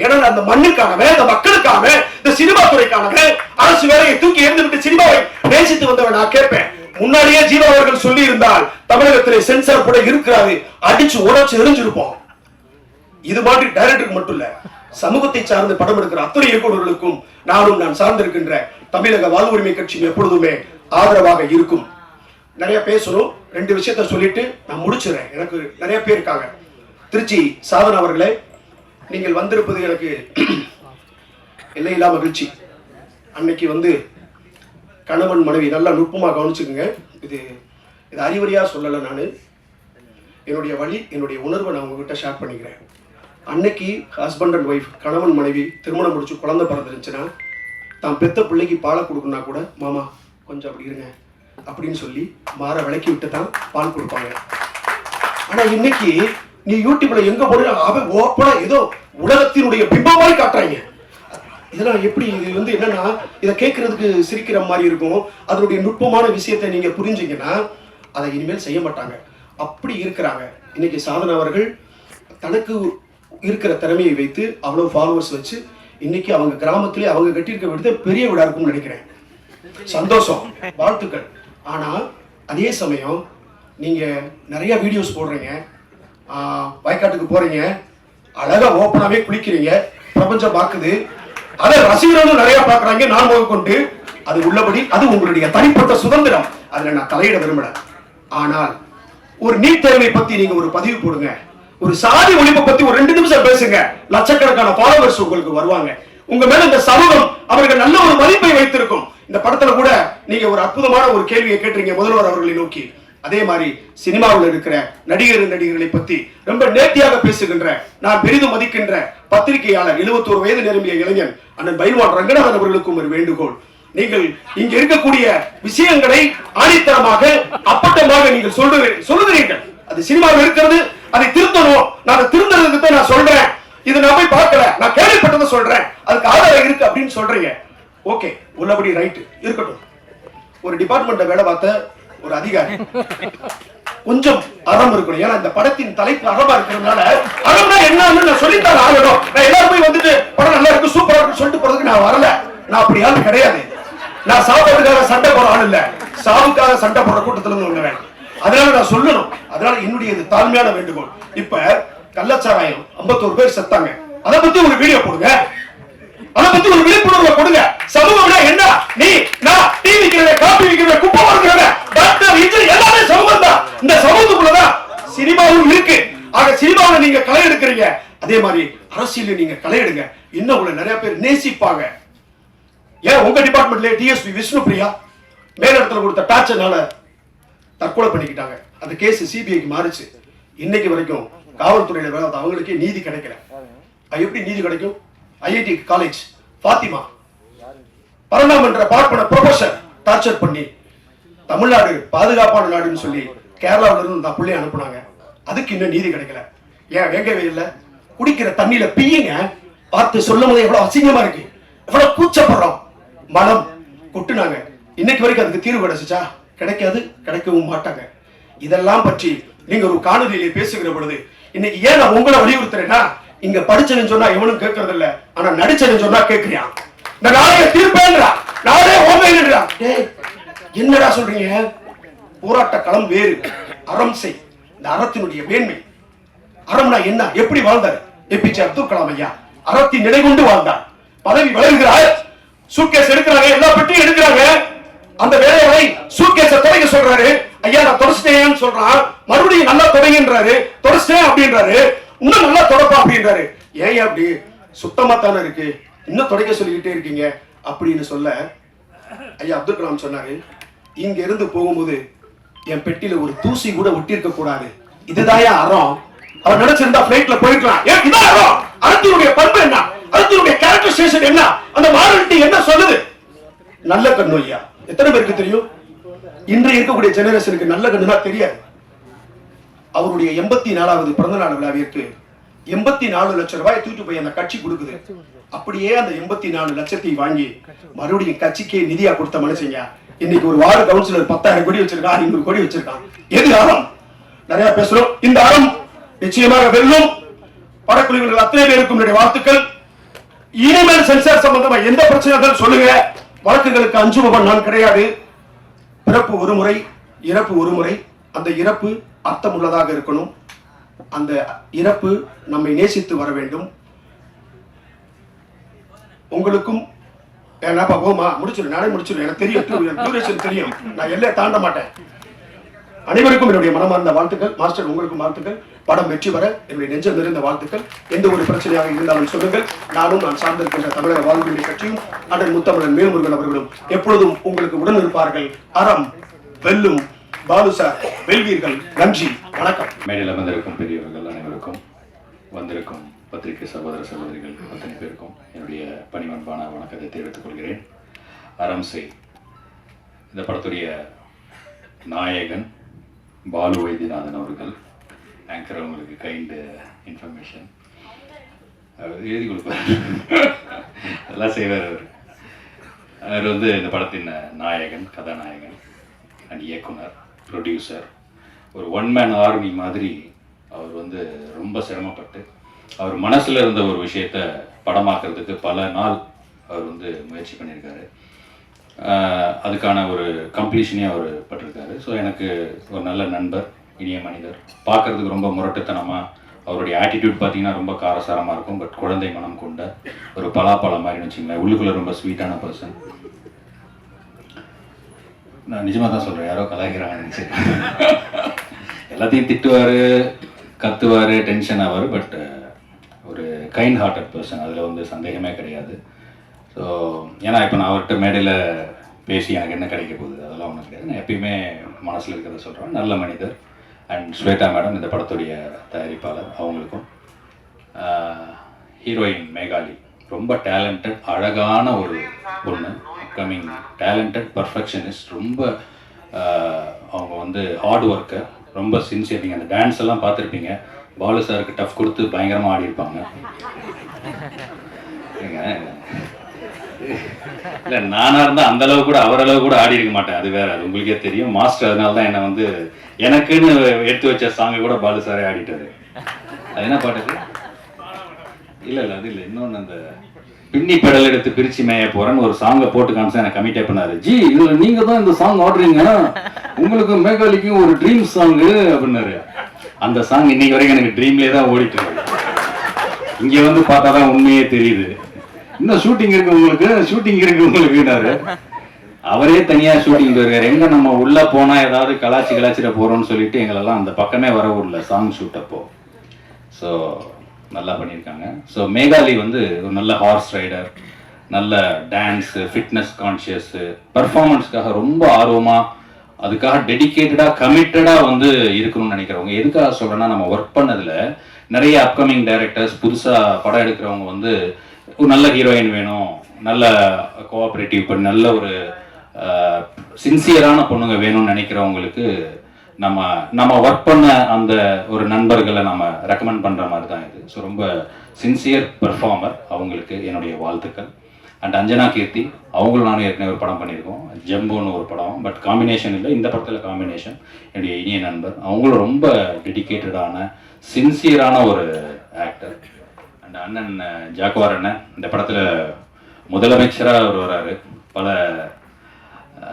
ஏன்னா அந்த மண்ணுக்கானவன், அந்த மக்களுக்கான, இந்த சினிமா துறைக்கானவன், அரசு வேலையை தூக்கி எறிந்துவிட்டு சினிமாவை நேசித்து வந்தவன் நான் கேட்பேன். முன்னாடியே ஜீவா அவர்கள் சொல்லி இருந்தால் தமிழகத்திலே சென்சார் கூட இருக்கிறாரு, அடிச்சு உடைச்சு எரிஞ்சிருப்போம். இது மாதிரி டைரக்டருக்கு மட்டும் இல்ல, சமூகத்தை சார்ந்து படம் எடுக்கிற அத்தனை இயக்குநர்களுக்கும் நான் சார்ந்திருக்கின்ற தமிழக வாழ்வுரிமை கட்சி எப்பொழுதுமே ஆதரவாக இருக்கும். நிறைய பேசணும், 2 விஷயத்த சொல்லிட்டு நான் முடிச்சுறேன். எனக்கு நிறைய பேர் இருக்காங்க. திருச்சி சாதனா அவர்களே, நீங்கள் வந்திருப்பது எனக்கு எல்லையில்லா மகிழ்ச்சி. அன்னைக்கு வந்து கணவன் மனைவி நல்லா நுட்பமாக கவனிச்சுக்குங்க. இது அறிவுரையா சொல்லலை, நான் என்னுடைய வழி, என்னுடைய உணர்வை நான் உங்ககிட்ட ஷேர் பண்ணிக்கிறேன். அன்னைக்கு ஹஸ்பண்ட் அண்ட் ஒய்ஃப், கணவன் மனைவி திருமணம் முடிச்சு குழந்தை பிறந்துருந்துச்சுன்னா தான் பெத்த பிள்ளைக்கு பாலை கொடுக்கணும்னா கூட மாமா கொஞ்சம் அப்படி இருங்க அப்படின்னு சொல்லி மாற விளக்கி விட்டு தான் பால் கொடுப்பாங்க. ஆனா இன்னைக்கு நீ யூடியூப்ல எங்க போன அவன் ஓப்பனா ஏதோ உலகத்தினுடைய பிம்பமாய் காட்டுறாங்க. இதெல்லாம் எப்படி? இது வந்து என்னன்னா, இதை கேட்கறதுக்கு சிரிக்கிற மாதிரி இருக்கும். அதனுடைய நுட்பமான விஷயத்தை நீங்க புரிஞ்சீங்கன்னா அதை இனிமேல் செய்ய மாட்டாங்க. அப்படி இருக்கிறாங்க. இன்னைக்கு சாதனா அவர்கள் தனக்கு இருக்கிற திறமையை வைத்து அவ்வளவு ஃபாலோவர்ஸ் வச்சு இன்னைக்கு அவங்க கிராமத்திலே அவங்க கட்டியிருக்க விடுத்த பெரிய விடா இருக்கும்னு நினைக்கிறேன். சந்தோஷம், வாழ்த்துக்கள். ஆனா அதே சமயம் நீங்க நிறைய வீடியோஸ் போடுறீங்க, வயக்காட்டுக்கு போறீங்க, அழகா ஓப்பனாவே குளிக்கிறீங்க, பிரபஞ்சம் பார்க்குது, அதை ரசிகர்களும் நிறைய பார்க்கறாங்க, நான் கொண்டு அது உள்ளபடி, அது உங்களுடைய தனிப்பட்ட சுதந்திரம், அதுல நான் தலையிட விரும்பல. ஆனால் ஒரு நீட் தேர்வை பத்தி நீங்க ஒரு பதிவு போடுங்க, ஒரு சாதி ஒழிப்பை பத்தி ஒரு 2 நிமிஷம் பேசுங்க, லட்சக்கணக்கான ஃபாலோவர்ஸ் உங்களுக்கு வருவாங்க. உங்க மேல இந்த சமூகம் அவர்கள் நல்ல ஒரு மதிப்பை வைத்திருக்கும். இந்த படத்துல கூட நீங்க ஒரு அற்புதமான ஒரு கேள்வியை கேட்டீங்க முதல்வர் அவர்களை நோக்கி. அதே மாதிரி சினிமாவில் இருக்கிற நடிகர்களை பத்தி ரொம்ப நேர்த்தியாக பேசுகின்ற, நான் பெரிதும் மதிக்கின்ற பத்திரிகையாளர் 71 வயது நிரம்பிய இளைஞன் அண்ணன் பைல்வான் ரங்கநாதன் அவர்களுக்கும் ஒரு வேண்டுகோள். நீங்கள் இங்க இருக்கக்கூடிய விஷயங்களை ஆணித்தரமாக அப்பட்டமாக நீங்கள் சொல்லுகிறீர்கள். அது சினிமாவில் இருக்கிறது, அதை திருத்தணும். நான் திருந்ததுக்கு தான் நான் சொல்றேன். இது நான் போய் பார்க்கல, நான் கேள்விப்பட்டதை சொல்றேன், அதுக்கு ஆதாரம் இருக்கு அப்படின்னு சொல்றீங்க. ஓகே, உள்ளபடி ரைட் இருக்கட்டும். ஒரு டிபார்ட்மெண்ட்ல வேலை பார்த்த ஒரு அதிகாரி கொஞ்சம் அறம் இருக்கணும். ஏன்னா இந்த படத்தின் தலைப்பு அறமா இருக்கிறதுனால அறம்னா என்னன்னு நான் சொல்லித்தான் ஆகணும். நான் எல்லாரும் போய் வந்துட்டு படம் நல்லா இருக்கு, சூப்பரா இருக்கு சொல்லிட்டு போறதுக்கு நான் வரல. நான் அப்படி ஆள் கிடையாது. நான் சாப்பாட்டுக்காக சண்டை போற ஆள் இல்ல, சாவுக்காக சண்டை போடுற கூட்டத்துல இருந்து ஒண்ணு வேணும். அதனால நான் சொல்லணும். அதனால என்னுடைய தாழ்மையான வேண்டுகோள். இப்ப கள்ளச்சாராயம் 51 பேர் செத்தாங்க, அதை பத்தி ஒரு வீடியோ போடுங்க, அதை பத்தி ஒரு விழிப்புணர்வு கொடுங்க. சமூகம்னா என்ன? நீ நான் டீ விக்கிறவன், காபி விக்கிறவன், குப்பை வாங்குறவன், டாக்டர், இன்ஜினியர் எல்லாமே சமூகம் தான். இந்த சமூகத்துக்குள்ளதான் சினிமாவும் இருக்கு. ஆக சினிமாவில் நீங்க களை எடுக்கிறீங்க, அதே மாதிரி அரசியல் நீங்க களை எடுங்க. இன்னும் உங்களை நிறைய பேர் நேசிப்பாங்க. ஏன் உங்க டிபார்ட்மெண்ட்ல டிஎஸ்பி விஷ்ணுபிரியா மேலிடத்துல கொடுத்த டார்ச்சர்னால தற்கொலை பண்ணிக்கிட்டாங்க. அந்த கேஸ் சிபிஐக்கு மாறிச்சு. இன்னைக்கு வரைக்கும் காவல்துறையில வேலை அவங்களுக்கே நீதி கிடைக்கல. எப்படி நீதி கிடைக்கும்? ஐஐடி காலேஜ் பாத்திமா பரணாமன்ற பார்ப்பன ப்ரொஃபசர் டார்ச்சர் பண்ணி தமிழ்நாடு பாதுகாப்பான நாடுன்னு சொல்லி கேரளாவில இருந்து அந்த புள்ளைய அனுப்புனாங்க. அதுக்கு இன்னும் நீதி கிடைக்கல. ஏன் வேங்கவே இல்லை? குடிக்கிற தண்ணியில பீயுங்க, பார்த்து சொல்லும் போது எவ்வளவு அசிங்கமா இருக்கு, எவ்வளவு கூச்சப்படுறோம். மனம் கொட்டுனாங்க. இன்னைக்கு வரைக்கும் அதுக்கு தீர்வு கிடைச்சிச்சா? கிடைக்காது, கிடைக்கவும் மாட்டாங்க. இதெல்லாம் பற்றி நீங்க ஒரு காணொலியிலே பேசுகிற பொழுது இன்னைக்கு ஏன் நான் உங்களை வலியுறுத்துறேன்னா, இங்க படிச்சதுன்னு சொன்னா எவனும் கேட்கறது இல்ல, ஆனா நடிச்சதுன்னு சொன்னா கேட்கிறியான். இந்த நாளைய தீர்ப்பேன்றா, நாளே ஓமைன்றா. என்னடா சொல்றீங்க? போராட்ட களம் வேறு, அறம் செய். இந்த அறத்தினுடைய மேன்மை. அறம்னா என்ன? எப்படி வாழ்ந்தார் ஏபிஜே அப்துல் கலாம் ஐயா? அறத்தின் நிலை கொண்டு வாழ்ந்தார். பதவி வளர்கிறார், சூட்கேஸ் எடுக்கிறாங்க, எல்லா பெட்டியும் எடுக்கிறாங்க. அந்த வேலையை சூட்கேஸை துடைக்க சொல்றாரு. ஐயா நான் தொடச்சிட்டேன்னு சொல்றான். மறுபடியும் நல்லா தொடங்கின்றாரு. தொடச்சிட்டேன் அப்படின்றாரு. இன்னும் நல்லா தொடப்பா அப்படின்றாரு. ஏன் அப்படி சுத்தமா தானே இருக்கு, இன்னும் துடைக்க சொல்லிக்கிட்டே இருக்கீங்க அப்படின்னு சொல்ல ஐயா அப்துல் கலாம் சொன்னாரு, இங்க இருந்து போகும்போது என் பெட்டியில ஒரு தூசி கூட ஒட்டி இருக்க கூடாது. இதுதாயா அறம். அவர் நினைச்சிருந்தா பிளைட்ல போயிருக்கலாம். ஏன் இதான் அறம்? அறத்தினுடைய பண்பு என்ன, அறத்தினுடைய கேரக்டரைசேஷன் என்ன, அந்த மாரலிட்டி என்ன சொல்லுது? நல்ல கண்ணு ஐயா எத்தனை பேருக்கு தெரியும்? இன்றைய இருக்கக்கூடிய ஜெனரேஷனுக்கு நல்ல கண்ணுனா தெரியாது. அவருடைய 84வது பிறந்த நாள் விழாவிற்கு 84 லட்சம் ரூபாய் தூக்கிட்டு போய் அந்த கட்சி கொடுக்குது. அப்படியே அந்த 84 லட்சத்தை வாங்கி மறுபடியும் கட்சிக்கே நிதியா கொடுத்த மனுஷங்க இன்னைக்கு ஒரு வார்டு கவுன்சிலர் 10,000 கோடி வச்சிருக்கான், 500 கோடி வச்சிருக்கான். எது அறம்? நிறைய பேசுறோம். இந்த அறம் நிச்சயமாக வெல்லும். படக்குழுவினர் அத்தனை பேருக்கும் என்னுடைய வாழ்த்துக்கள். இனிமேல் சென்சார் சம்பந்தமா எந்த பிரச்சனைகள் சொல்லுங்க. வழக்குகளுக்கு அஞ்சுபவன் நான் கிடையாது. பிறப்பு ஒரு முறை, இறப்பு ஒரு முறை. அந்த இறப்பு அர்த்தம் உள்ளதாக இருக்கணும். அந்த இறப்பு நம்மை நேசித்து வர வேண்டும். உங்களுக்கும் என்னப்பா போமா முடிச்சிரு, நானே முடிச்சிரு, எனக்கு தெரியும், தெரியும், நான் எல்லையை தாண்ட மாட்டேன். அனைவருக்கும் என்னுடைய மனமார்ந்த வாழ்த்துக்கள். மாஸ்டர் உங்களுக்கும் வாழ்த்துக்கள். படம் வெற்றி பெற என்னுடைய நெஞ்சம் நிறைந்த வாழ்த்துக்கள். எந்த ஒரு பிரச்சனையாக இருந்தாலும் சொல்லுங்கள். நானும் நான் சார்ந்திருக்கின்ற தமிழக வாழ்வுரிமை கட்சியும் அண்ணன் முத்தமிழன் மேல்முருகன் அவர்களும் எப்பொழுதும் உங்களுக்கு உடன் இருப்பார்கள். அறம் வெல்லும். பாலு சார் வெல்வீர்கள். நன்றி, வணக்கம். மேடையில் அமர்ந்திருக்கும் பெரியவர்கள் அனைவருக்கும், வந்திருக்கும் பத்திரிகை சகோதர சகோதரிகள் அத்தனை பேருக்கும் என்னுடைய பணிவன்பான வணக்கத்தை தெரிவித்துக் கொள்கிறேன். அறம் செய் இந்த படத்துடைய நாயகன் பாலு வைத்தியநாதன் அவர்கள். ஆங்கர் அவங்களுக்கு கைண்ட் இன்ஃபர்மேஷன் எழுதி கொடுப்பார், அதெல்லாம் செய்வார் அவர். அவர் வந்து இந்த படத்தின் நாயகன், கதாநாயகன் அண்ட் இயக்குனர், ப்ரொடியூசர். ஒரு ஒன் மேன் ஆர்மி மாதிரி அவர் வந்து ரொம்ப சிரமப்பட்டு அவர் மனசில் இருந்த ஒரு விஷயத்தை படமாக்குறதுக்கு பல நாள் அவர் வந்து முயற்சி பண்ணியிருக்காரு. அதுக்கான ஒரு கம்ப்ளீஷனே அவர் பட்டிருக்காரு. ஸோ எனக்கு ஒரு நல்ல நண்பர், இனிய மனிதர், பார்க்குறதுக்கு ரொம்ப முரட்டுத்தனமாக, அவருடைய ஆட்டிடியூட் பார்த்தீங்கன்னா ரொம்ப காரசாரமாக இருக்கும். பட் குழந்தை மனம் கொண்ட ஒரு பலாப்பழம் மாதிரின்னு வச்சுங்களேன். உள்ளுக்குள்ளே ரொம்ப ஸ்வீட்டான பர்சன். நான் நிஜமாக தான் சொல்கிறேன், யாரோ கலாய்க்கிறாங்க நினச்சி. எல்லாத்தையும் திட்டுவார், கத்துவார், டென்ஷன் ஆவார். பட் ஒரு கைண்ட் ஹார்ட்டட் பர்சன், அதில் வந்து சந்தேகமே கிடையாது. ஸோ ஏன்னா இப்போ நான் அவர்கிட்ட மேடையில் பேசி எனக்கு என்ன கிடைக்க போகுது அதெல்லாம் ஒன்றும் கிடையாது. நான் எப்பயுமே மனசில் இருக்கிறத சொல்கிறேன். நல்ல மனிதர். அண்ட் ஸ்வேதா மேடம் இந்த படத்துடைய தயாரிப்பாளர், அவங்களுக்கும். ஹீரோயின் மேகாலி ரொம்ப டேலண்டட், அழகான ஒரு பொண்ணு. Upcoming talented, perfectionist. ரொம்ப அவங்க வந்து ஹார்ட் ஒர்க்கர், ரொம்ப சின்சியர். நீங்கள் அந்த டான்ஸ் எல்லாம் பார்த்துருப்பீங்க. பாலு சாருக்கு டஃப் கொடுத்து பயங்கரமாக ஆடிருப்பாங்க. இல்லை, நானாக இருந்தால் அந்த அளவு கூட அவரளவு கூட ஆடி இருக்க மாட்டேன். அது வேற, அது உங்களுக்கே தெரியும். மாஸ்டர் அதனால தான் என்னை வந்து எனக்குன்னு எடுத்து வச்ச சாங்கை கூட பாலு சாரே ஆடிட்டாரு. அது என்ன பாட்டுக்கு? இல்லை அது இல்லை, இன்னொன்று அந்த பின்னி பெடல் எடுத்து பிரிச்சு மேய போறேன்னு ஒரு சாங்கை போட்டு காமிச்சா எனக்கு கமிட்டே பண்ணாரு. ஜி இதுல நீங்க தான் இந்த சாங் ஆடுறீங்க, உங்களுக்கு மேகாலிக்கும் ஒரு ட்ரீம் சாங்கு அப்படின்னாரு. அந்த சாங் இன்னைக்கு வரைக்கும் எனக்கு ட்ரீம்லேயே தான் ஓடிட்டு இருக்கு. இங்க வந்து பார்த்தா தான் உண்மையே தெரியுது. இன்னும் ஷூட்டிங் இருக்கு உங்களுக்குனாரு. அவரே தனியா ஷூட்டிங் போயிருக்காரு. எங்க நம்ம உள்ள போனா ஏதாவது கலாச்சிட போறோம்னு சொல்லிட்டு எங்களெல்லாம் அந்த பக்கமே வர விடல சாங் ஷூட் அப்போ. ஸோ நல்லா பண்ணியிருக்காங்க. ஸோ மேகாலி வந்து ஒரு நல்ல ஹார்ஸ் ரைடர், நல்ல டான்ஸு, ஃபிட்னஸ் கான்ஷியஸு, பர்ஃபார்மன்ஸ்க்காக ரொம்ப ஆர்வமாக, அதுக்காக டெடிக்கேட்டடாக, கமிட்டடாக வந்து இருக்கணும்னு நினைக்கிறவங்க. எதுக்காக சொல்கிறேன்னா, நம்ம ஒர்க் பண்ணதில் நிறைய அப்கமிங் டைரக்டர்ஸ், புதுசாக படம் எடுக்கிறவங்க வந்து ஒரு நல்ல ஹீரோயின் வேணும், நல்ல கோஆப்ரேட்டிவ் பண்ணி நல்ல ஒரு சின்சியரான பொண்ணுங்க வேணும்னு நினைக்கிறவங்களுக்கு நம்ம ஒர்க் பண்ண அந்த ஒரு நண்பர்களை நம்ம ரெக்கமெண்ட் பண்ணுற மாதிரி தான் இது. ஸோ ரொம்ப சின்சியர் பெர்ஃபார்மர், அவங்களுக்கு என்னுடைய வாழ்த்துக்கள். அண்ட் அஞ்சனா கீர்த்தி, அவங்களும் நானும் ஏற்கனவே ஒரு படம் பண்ணியிருக்கோம், ஜம்புன்னு ஒரு படம். பட் காம்பினேஷன் இல்லை, இந்த படத்தில் காம்பினேஷன். என்னுடைய இனிய நண்பர், அவங்களும் ரொம்ப டெடிக்கேட்டடான சின்சியரான ஒரு ஆக்டர். அண்ட் அண்ணன் ஜாக்குவார் அண்ணன் இந்த படத்தில் முதலமைச்சராக அவர் வராரு. பல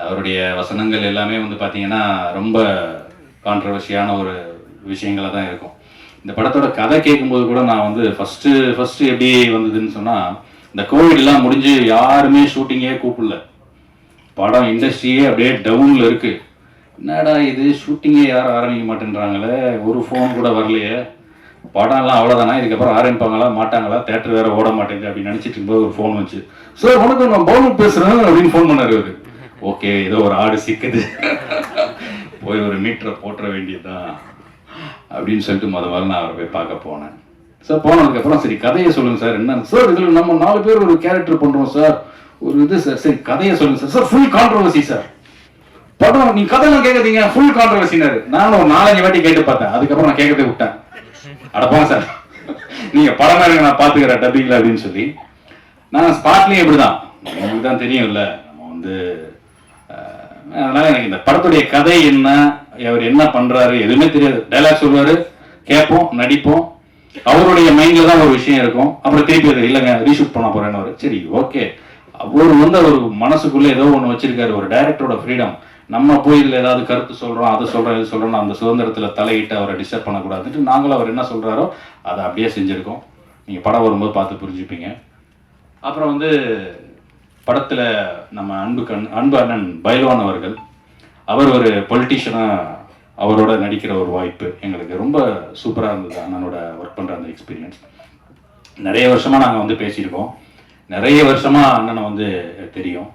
அவருடைய வசனங்கள் எல்லாமே வந்து பார்த்தீங்கன்னா ரொம்ப கான்ட்ரவர்சியான ஒரு விஷயங்களாக தான் இருக்கும். இந்த படத்தோட கதை கேட்கும்போது கூட நான் வந்து ஃபஸ்ட்டு எப்படி வந்ததுன்னு சொன்னால், இந்த கோவிட்லாம் முடிஞ்சு யாருமே ஷூட்டிங்கே கூப்பிடல. படம் இண்டஸ்ட்ரியே அப்படியே டவுனில் இருக்கு. என்னடா இது ஷூட்டிங்கே யாரும் ஆரம்பிக்க மாட்டேன்றாங்களே, ஒரு ஃபோன் கூட வரலையே, படம்லாம் அவ்வளோதானா, இதுக்கப்புறம் ஆரம்பிப்பாங்களா மாட்டாங்களா, தேட்டர் வேற ஓட மாட்டேங்குது அப்படின்னு நினச்சிட்டு இருக்கும்போது ஒரு ஃபோன் வந்துச்சு. சார் வணக்கம், நான் பவுன் பேசுகிறேன் அப்படின்னு ஃபோன் பண்ணார் அவர். ஓகே, ஏதோ ஒரு ஆடு சிக்குது, போய் ஒரு மீட்டரை போட்டுற வேண்டியதுதான் அப்படின்னு சொல்லிட்டு முதல்ல நான் அவரை போய் பார்க்க போனேன். சார் போனதுக்கப்புறம் சரி கதையை சொல்லுங்கள் சார். என்ன சார் இதில் நம்ம 4 பேர் ஒரு கேரக்டர் பண்ணுறோம் சார், ஒரு இது சார். சரி கதையை சொல்லுங்கள் sir. Sir full controversy sir, படம் நீ கதையெல்லாம் கேட்காதீங்க, ஃபுல் கான்ட்ரவர்சினாரு. நானும் ஒரு 4-5 வாட்டி கேட்டு பார்த்தேன். அதுக்கப்புறம் நான் கேட்கறதை விட்டேன். அடப்பாங்க சார், நீங்க படம் இருங்க நான் பாத்துக்கிறேன் டப்பிங்ல அப்படின்னு சொல்லி நான் ஸ்பாட்லயும் இப்படிதான். உங்களுக்கு தான் தெரியும் இல்ல, நம்ம வந்து அதனால எனக்கு இந்த படத்துடைய கதை என்ன, அவர் என்ன பண்றாரு எதுவுமே தெரியாது. டைலாக் சொல்லுவாரு, கேட்போம், நடிப்போம், அவருடைய மைண்ட்ல தான் ஒரு விஷயம் இருக்கும். அப்புறம் திருப்பி அது இல்லைங்க ரீஷூட் பண்ண போறேன்னு. சரி ஓகே, அவர் வந்து அவர் மனசுக்குள்ள ஏதோ ஒன்று வச்சிருக்காரு, ஒரு டைரக்டரோட ஃப்ரீடம். நம்ம போய் இதில் ஏதாவது கருத்து சொல்கிறோம், அதை சொல்கிறோம், இது சொல்கிறோம், அந்த சுதந்திரத்தில் தலையிட்டு அவரை டிஸ்டர்ப் பண்ணக்கூடாதுன்ட்டு நாங்களும் அவர் என்ன சொல்கிறாரோ அதை அப்படியே செஞ்சுருக்கோம். நீங்கள் படம் வரும்போது பார்த்து புரிஞ்சுப்பீங்க. அப்புறம் வந்து படத்தில் நம்ம அன்பு அண்ணன் பைல்வான் அவர்கள், அவர் ஒரு பொலிட்டீஷியனாக அவரோட நடிக்கிற ஒரு வாய்ப்பு எங்களுக்கு ரொம்ப சூப்பராக இருந்தது. அண்ணனோட ஒர்க் பண்ணுற அந்த எக்ஸ்பீரியன்ஸ் நிறைய வருஷமாக நாங்கள் வந்து பேசியிருக்கோம். நிறைய வருஷமாக அண்ணனை வந்து தெரியும்.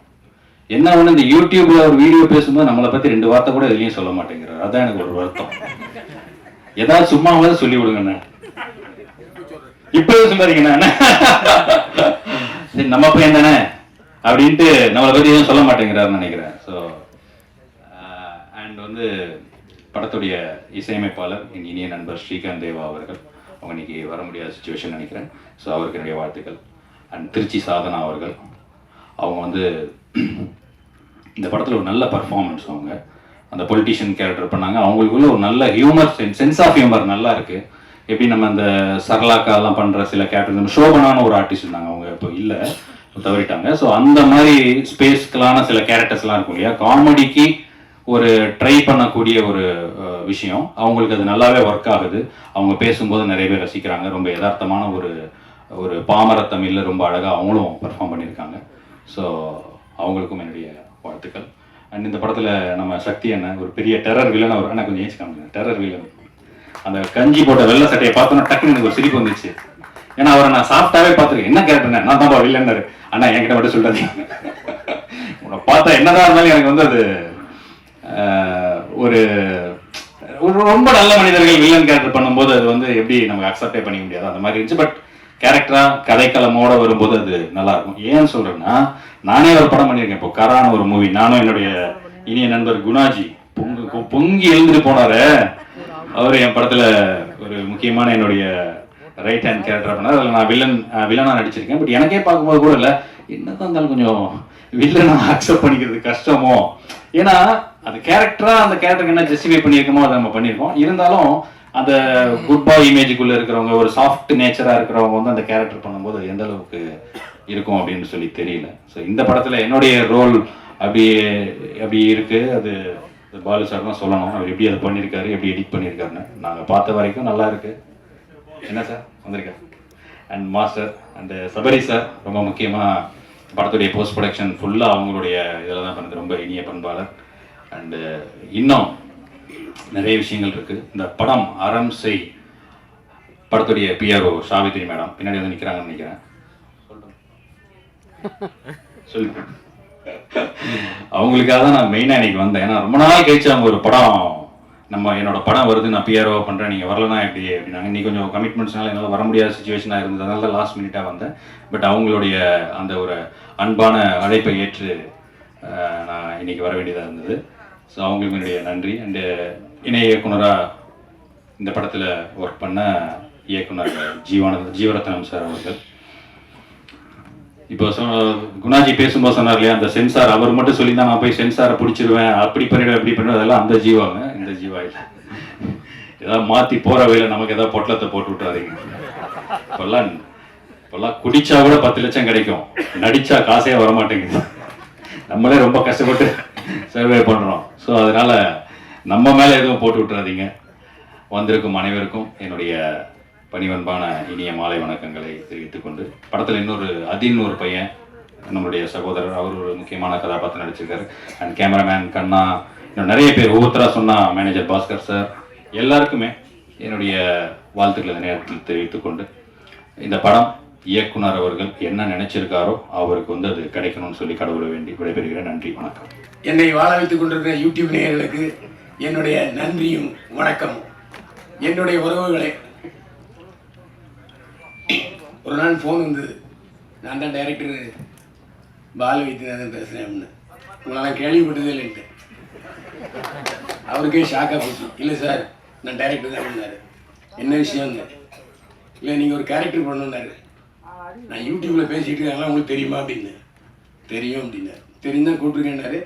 என்ன ஒன்று, இந்த யூடியூப்ல ஒரு வீடியோ பேசும்போது நம்மளை பற்றி 2 வார்த்தை கூட எதுலையும் சொல்ல மாட்டேங்கிறார். அதான் எனக்கு ஒரு வருத்தம். ஏதாவது சும்மாவது சொல்லி விடுங்கண்ணே, இப்பவே சொல்லாதீங்கண்ணா, சரி நம்ம பையன் தானே அப்படின்ட்டு நம்மளை பற்றி எதுவும் சொல்ல மாட்டேங்கிறாருன்னு நினைக்கிறேன். ஸோ அண்ட் வந்து படத்துடைய இசையமைப்பாளர் என் இனிய நண்பர் ஸ்ரீகாந்த் தேவா அவர்கள், அவங்க இன்னைக்கு வர முடியாத சுச்சுவேஷன் நினைக்கிறேன். ஸோ அவருக்கு என்னுடைய வாழ்த்துக்கள். அண்ட் திருச்சி சாதனா அவர்கள், அவங்க வந்து இந்த படத்தில் ஒரு நல்ல பர்ஃபார்மன்ஸ். அவங்க அந்த பொலிட்டீஷியன் கேரக்டர் பண்ணாங்க. அவங்களுக்குள்ள ஒரு நல்ல ஹியூமர் சென்ஸ் ஆஃப் ஹியூமர் நல்லா இருக்கு. எப்படி நம்ம அந்த சரளாக்காலாம் பண்ணுற சில கேரக்டர், ஷோபனான ஒரு ஆர்டிஸ்ட் இருந்தாங்க, அவங்க இப்போ இல்லை, தவறிட்டாங்க. ஸோ அந்த மாதிரி ஸ்பேஸ்களான சில கேரக்டர்ஸ்லாம் இருக்கும் இல்லையா, காமெடிக்கு ஒரு ட்ரை பண்ணக்கூடிய ஒரு விஷயம். அவங்களுக்கு அது நல்லாவே ஒர்க் ஆகுது. அவங்க பேசும்போது நிறைய பேர் ரசிக்கிறாங்க. ரொம்ப யதார்த்தமான ஒரு பாமர தமிழில் ரொம்ப அழகாக அவங்களும் பர்ஃபார்ம் பண்ணியிருக்காங்க. ஸோ அவங்களுக்கும் என்னுடைய வாழ்த்துக்கள். அண்ட் இந்த படத்தில் நம்ம சக்தி அண்ணன் ஒரு பெரிய டெரர் வில்லன். அவர் அண்ணா கொஞ்சம் ஏச்சு காமிங்க, டெரர் வில்லன். அந்த கஞ்சி போட்ட வெள்ளை சட்டையை பார்த்தோன்னா டக்குன்னு எனக்கு ஒரு சிரிப்பு வந்துச்சு. ஏன்னா அவரை நான் சாஃப்டாகவே பார்த்துருக்கேன். என்ன கேரக்டர், நான் தான் வில்லன்னாரு. அண்ணா என்கிட்ட மட்டும் சொல்றாதீங்க, உன்னை பார்த்தா என்னதான் இருந்தாலும் எனக்கு வந்து அது ஒரு ரொம்ப நல்ல மனிதர்கள் வில்லன் கேரக்டர் பண்ணும்போது அது வந்து எப்படி நமக்கு அக்செப்டே பண்ணிக்க முடியாது, அந்த மாதிரி இருந்துச்சு. பட் கேரக்டரா கதைக்களமோட வரும்போது அது நல்லா இருக்கும். ஏன்னு சொல்றேன்னா, நானே ஒரு படம் பண்ணியிருக்கேன் இப்போ, கரான ஒரு மூவி. நானும் என்னுடைய இனிய நண்பர் குணாஜி பொங்கி எழுந்துட்டு போனாரு. அவர் என் படத்துல ஒரு முக்கியமான என்னுடைய ரைட் ஹேண்ட் கேரக்டர் பண்ணார். அதில் நான் வில்லனா நடிச்சிருக்கேன். பட் எனக்கே பார்க்கும்போது கூட இல்லை, என்னதான் இருந்தாலும் கொஞ்சம் வில்லனா அக்செப்ட் பண்ணிக்கிறது கஷ்டமோ. ஏன்னா அந்த கேரக்டரா அந்த கேரக்டருக்கு என்ன ஜஸ்டிஃபை பண்ணியிருக்கோமோ அதை நம்ம பண்ணியிருக்கோம். இருந்தாலும் அந்த குட் பாய் இமேஜுக்குள்ள இருக்கிறவங்க, ஒரு சாஃப்ட் நேச்சரா இருக்கிறவங்க வந்து அந்த கேரக்டர் பண்ணும்போது எந்த அளவுக்கு இருக்கும் அப்படின்னு சொல்லி தெரியல. ஸோ இந்த படத்துல என்னுடைய ரோல் அப்படி இருக்கு. அது பாலு சார் தான் சொல்லணும், அவர் எப்படி அதை பண்ணியிருக்காரு, எப்படி எடிட் பண்ணியிருக்காருன்னு. நாங்கள் பார்த்த வரைக்கும் நல்லா இருக்கு. என்ன சார் வந்திருக்காரு. And master and Sabari sir ரொம்ப முக்கியமாக படத்துடைய போஸ்ட் ப்ரொடக்ஷன் ஃபுல்லாக அவங்களுடைய இதில் தான் பண்ணது. ரொம்ப இனிய பண்பாளர். அண்டு இன்னும் நிறைய விஷயங்கள் இருக்கு. இந்த படம் அறம் செய் படத்துடைய பிஆர்ஓ சாவித்ரி மேடம் பின்னாடி வந்து நிற்கிறாங்கன்னு நினைக்கிறேன். சொல்லுங்க. அவங்களுக்காக தான் நான் மெயினாக இன்னைக்கு வந்தேன். ஏன்னா ரொம்ப நாள் கழிச்சு அவங்க ஒரு படம், என்னோட படம் வருது, நான் பிஆர்ஓ பண்ணுறேன், நீங்கள் வரலனா எப்படி அப்படின்னாங்க. இன்னைக்கு கொஞ்சம் கமிட்மெண்ட்ஸ்னால என்னால் வர முடியாத சுச்சுவேஷனாக இருந்தது, அதனால தான் லாஸ்ட் மினிட்டாக வந்தேன். பட் அவங்களுடைய அந்த ஒரு அன்பான அழைப்பை ஏற்று நான் இன்னைக்கு வர வேண்டியதாக இருந்தது. ஸோ அவங்களுக்கு என்னுடைய நன்றி. அண்டு இணை இயக்குனராக இந்த படத்தில் ஒர்க் பண்ண இயக்குனர் ஜீவரத்னம் சார் அவர்கள். இப்போ குணாஜி பேசும்போது சொன்னார் இல்லையா, அந்த சென்சார் அவர் மட்டும் சொல்லி தான் நான் போய் சென்சாரை பிடிச்சிருவேன், அப்படி பண்ணிடுவேன், அப்படி பண்ணிடுவேன், அதெல்லாம் அந்த ஜீவாங்க. இந்த ஜீவா இல்லை. ஏதாவது மாற்றி போகிற வழியில் நமக்கு ஏதாவது பொட்டலத்தை போட்டு விட்டுறாதீங்க. இப்போல்லாம் குடிச்சா கூட 10 லட்சம் கிடைக்கும், நடிச்சா காசே வரமாட்டேங்குது. நம்மளே ரொம்ப கஷ்டப்பட்டு சர்வே பண்ணுறோம். ஸோ அதனால் நம்ம மேலே எதுவும் போட்டு விட்டுறாதீங்க. வந்திருக்கும் அனைவருக்கும் என்னுடைய பணிவன்பான இனிய மாலை வணக்கங்களை தெரிவித்துக் கொண்டு, படத்தில் இன்னொரு அதின் ஒரு பையன் நம்மளுடைய சகோதரர், அவர் ஒரு முக்கியமான கதாபாத்திரம் நடிச்சிருக்காரு. அண்ட் கேமராமேன் கண்ணா, இன்னும் நிறைய பேர் ஒவ்வொருத்தராக சொன்னால் மேனேஜர் பாஸ்கர் சார், எல்லாருக்குமே என்னுடைய வாழ்த்துக்களை இந்த நேரத்தில் தெரிவித்துக்கொண்டு, இந்த படம் இயக்குனர் அவர்கள் என்ன நினைச்சிருக்காரோ அவருக்கு வந்து அது கிடைக்கணும்னு சொல்லி கடவுளை வேண்டி விடைபெறுகிறேன். நன்றி, வணக்கம். என்னை வாழ வைத்துக் கொண்டிருக்கிற யூடியூப் நேயர்களுக்கு என்னுடைய நன்றியும் வணக்கமும். என்னுடைய உறவுகளை, ஒரு நாள் ஃபோன் வந்தது, நான் தான் டைரக்டர் பாலு வைத்தியநாதன் பேசுகிறேன் அப்படின்னு. உங்களெல்லாம் கேள்விப்பட்டதே இல்லைன்ட்டு அவருக்கே ஷாக்காக போச்சு. இல்லை சார், நான் டைரக்டர் தான் பண்ணார். என்ன விஷயம்னு. இல்லை, நீங்கள் ஒரு கேரக்டர் பண்ணணுன்னாரு. நான் யூடியூப்பில் பேசிகிட்டு இருக்காங்களா, உங்களுக்கு தெரியுமா அப்படின்னு. தெரியும் அப்படின்னாரு. தெரியும் தான் கூப்பிட்டுருக்கேன்னாரு.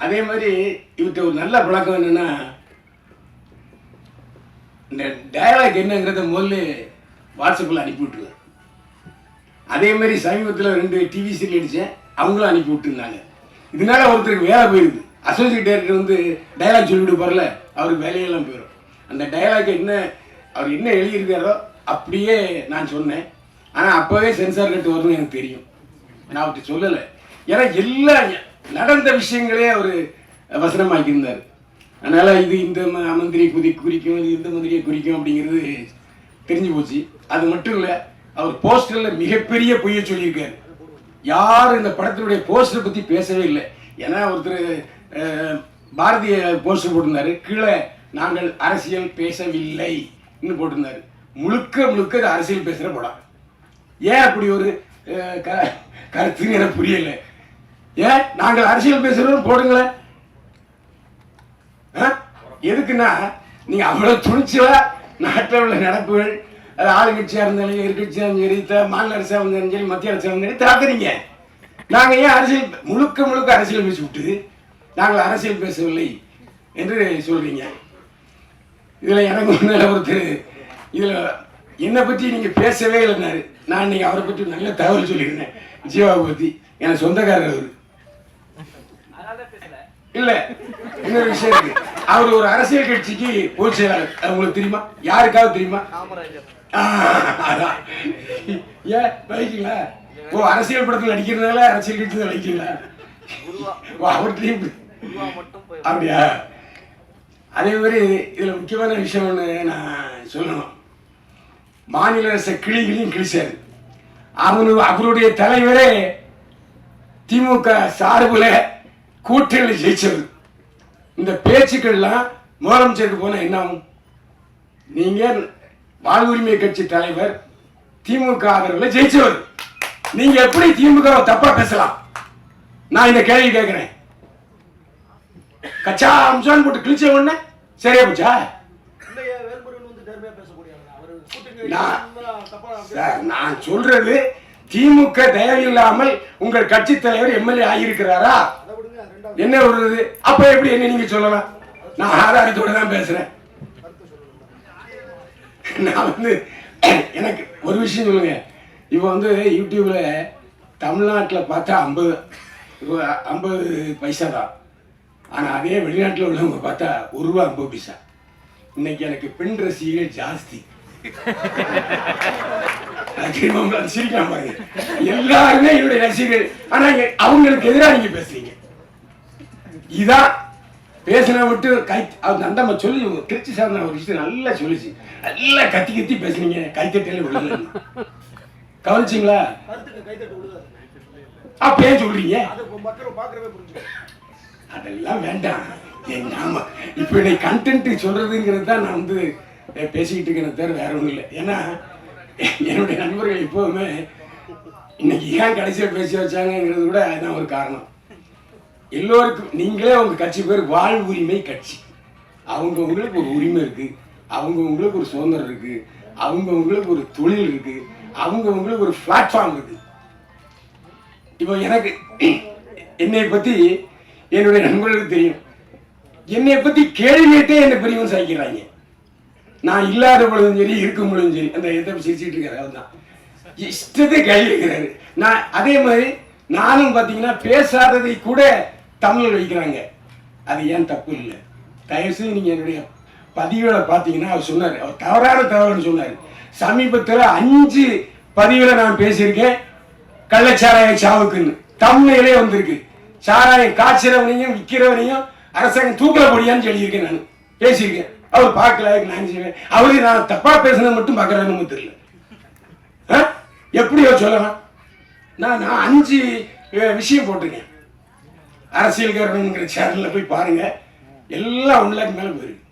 அதே மாதிரி இவர்கிட்ட ஒரு நல்ல பழக்கம் என்னென்னா, இந்த டயலாக் என்னங்கிறத முதல்ல வாட்ஸ்அப்பில் அனுப்பி விட்டுருவேன். அதே மாதிரி சமீபத்தில் 2 டிவி சீரியல் அடித்தேன், அவங்களும் அனுப்பி விட்டுருந்தாங்க. இதனால ஒருத்தருக்கு வேலை போயிடுது. அசோசியேட் டைரக்டர் வந்து டயலாக் சொல்லிவிட்டு போகிறல, அவருக்கு வேலையெல்லாம் போயிடும். அந்த டயலாக் என்ன அவர் என்ன எழுதியிருக்காரோ அப்படியே நான் சொன்னேன். ஆனால் அப்போவே சென்சார் கட்டு வரும்னு எனக்கு தெரியும். நான் அவர்கிட்ட சொல்லலை. ஏன்னா எல்லா நடந்த விஷயங்களே அவர் வசனமாக்கியிருந்தார். அதனால் இது இந்த மந்திரியை குறிக்கும், இது இந்த மந்திரியை குறிக்கும் அப்படிங்கிறது தெரிஞ்சு போச்சு. அது மட்டும் இல்லை, அவர் போஸ்டரில் மிகப்பெரிய பொய்யை சொல்லியிருக்காரு. யாரும் இந்த படத்தினுடைய போஸ்டரை பற்றி பேசவே இல்லை. ஏன்னா ஒருத்தர் பாரதிய போஸ்டர் போட்டிருந்தாரு, கீழே நாங்கள் அரசியல் பேசவில்லை இன்னும் போட்டிருந்தாரு. முழுக்க முழுக்க அது அரசியல் பேசுகிற படம். ஏன் அப்படி ஒரு கருத்துன்னு எனக்கு புரியல. ஏன் நாங்கள் அரசியல் பேசுகிறோம் போடுங்களேன். எதுக்குன்னா, நீங்கள் அவ்வளோ துணிச்சலா நாட்டில் உள்ள நடப்புகள், அது ஆளுங்கட்சியாக இருந்தாலும் எதிர்கட்சியாக இருந்தாலும் சரி, மாநில அரசாக இருந்தாலும் சரி, மத்திய அரசாக இருந்தாலும் சரி தாக்குறீங்க. நாங்கள் ஏன் அரசியல் முழுக்க அரசியல் பேசி விட்டு நாங்கள் அரசியல் பேசவில்லை என்று சொல்கிறீங்க. இதில் எனக்கு முன்னால் ஒருத்தர் இதில் என்னை பற்றி நீங்கள் பேசவே இல்லைன்னாரு. நான் இன்னைக்கு அவரை பற்றி நல்ல தகவல் சொல்லியிருந்தேன். ஜீவாவை பற்றி எனக்கு சொந்தக்காரர் அவர் இல்லை. இன்னொரு விஷயம் இருக்கு, அவர் ஒரு அரசியல் கட்சிக்கு பொதுச் செயலாளர். உங்களுக்கு தெரியுமா? யாருக்காவது தெரியுமா? அதான். ஏன் வைக்கீங்களா? ஓ, அரசியல் படத்தில் நடிக்கிறதுனால அரசியல் கட்சி வைக்கீங்களா? அவர்கிட்டையும் அப்படியா? அதே மாதிரி இதில் முக்கியமான விஷயம் ஒன்று நான் சொல்லணும். மாநில அரசை கிழிச்சாரு. அவருடைய தலைவரே திமுக சார்பில் கூட்டணியில் ஜெயிச்சவர். இந்த பேச்சுக்கள்லாம் முதலமைச்சருக்கு போன என்ன ஆகும்? நீங்க வாழ்வுரிமை கட்சி தலைவர், திமுக ஆதரவில் ஜெயிச்சவர், நீங்க எப்படி திமுக தப்பா பேசலாம்? நான் இந்த கேள்வி கேட்கிறேன். கச்சா அம்சான் போட்டு கிழிச்ச உடனே சரியா போச்சா? நான் சொல்றது, திமுக தயவில்லாமல் உங்கள் கட்சி தலைவர் எம்எல்ஏ ஆகியிருக்கிறாரா? என்ன வருது? அப்ப எப்படி என்ன நீங்க சொல்லலாம்? நான் ஆதாரத்தோட தான் பேசுறேன். நான் வந்து எனக்கு ஒரு விஷயம் சொல்லுங்க. இப்போ வந்து யூடியூப்ல தமிழ்நாட்டில் பார்த்தா 50 பைசா தான். ஆனால் அதே வெளிநாட்டில் உள்ளவங்க பார்த்தா ₹1.50. இன்னைக்கு எனக்கு பெண் ரசிகர்கள் ஜாஸ்தி. சிரிக்கலாம் பாருங்க, எல்லாருமே என்னுடைய ரசிகர்கள். ஆனா அவங்களுக்கு எதிராக நீங்க பேசுறீங்க. இதான் பேசின விட்டு அந்த சொல்லி திருச்சி சார்ந்த ஒரு விஷயம் நல்லா சொல்லிச்சு. நல்லா கத்தி பேசுனீங்க, கைத்தட்டல விழுது. கவனிச்சிங்களா? அப்ப ஏன் சொல்றீங்க? அதெல்லாம் வேண்டாம். ஆமா, இப்ப இன்னைக்கு கண்டென்ட் சொல்றதுங்கிறது தான் நான் வந்து பேசிக்கிட்டு இருக்கேன், தவிர வேற ஒன்றும் இல்லை. ஏன்னா என்னுடைய நண்பர்கள் எப்போவுமே இன்னைக்கு ஏன் கடைசியில் பேசி வச்சாங்கிறது கூட அதுதான் ஒரு காரணம். எல்லோருக்கும் நீங்களே உங்க கட்சி பேர் வாழ்வுரிமை கட்சி. அவங்க உங்களுக்கு ஒரு உரிமை இருக்கு, அவங்க உங்களுக்கு ஒரு சுதந்திரம் இருக்கு, அவங்க உங்களுக்கு ஒரு தொழில் இருக்கு, அவங்க உங்களுக்கு ஒரு பிளாட்ஃபார்ம் இருக்கு. இப்போ எனக்கு என்னை பத்தி என்னுடைய நண்பர்களுக்கு தெரியும். என்னை பத்தி கேள்வி கேட்டே என்னை பெரியவன் சாய்க்கிறாங்க. நான் இல்லாத பொழுதும் சரி, இருக்கும் பொழுதும் சரி, அந்த எதை சிரிச்சிட்டு இருக்காரு. அதுதான் இஷ்டத்தை கேள்வி வைக்கிறாரு. நான் அதே மாதிரி நானும் பார்த்தீங்கன்னா பேசாததை கூட தமிழில் வைக்கிறாங்க. அது ஏன் தப்பு இல்லை. தயவுசெய்து நீங்கள் என்னுடைய பதிவுகளை பார்த்தீங்கன்னா அவர் சொன்னார், அவர் தவறுன்னு சொன்னார். சமீபத்தில் 5 பதிவில் நான் பேசியிருக்கேன் கள்ளச்சாராய சாவுக்குன்னு. தமிழிலே வந்திருக்கு. சாராயம் காய்ச்சறவனையும் விற்கிறவனையும் அரசாங்கம் தூக்கல போடியான்னு சொல்லியிருக்கேன். நான் பேசியிருக்கேன். அவர் பார்க்கல, நான் செய்வேன். அவரு நான் தப்பா பேசுனது மட்டும் பார்க்கறான்னு தெரியல. எப்படியோ சொல்லலாம். நான் 5 விஷயம் போட்டிருக்கேன். அரசியல்காரனுங்கிற சேனல்ல போய் பாருங்க, எல்லாம் 1 லேக் மேல போயிருக்கு.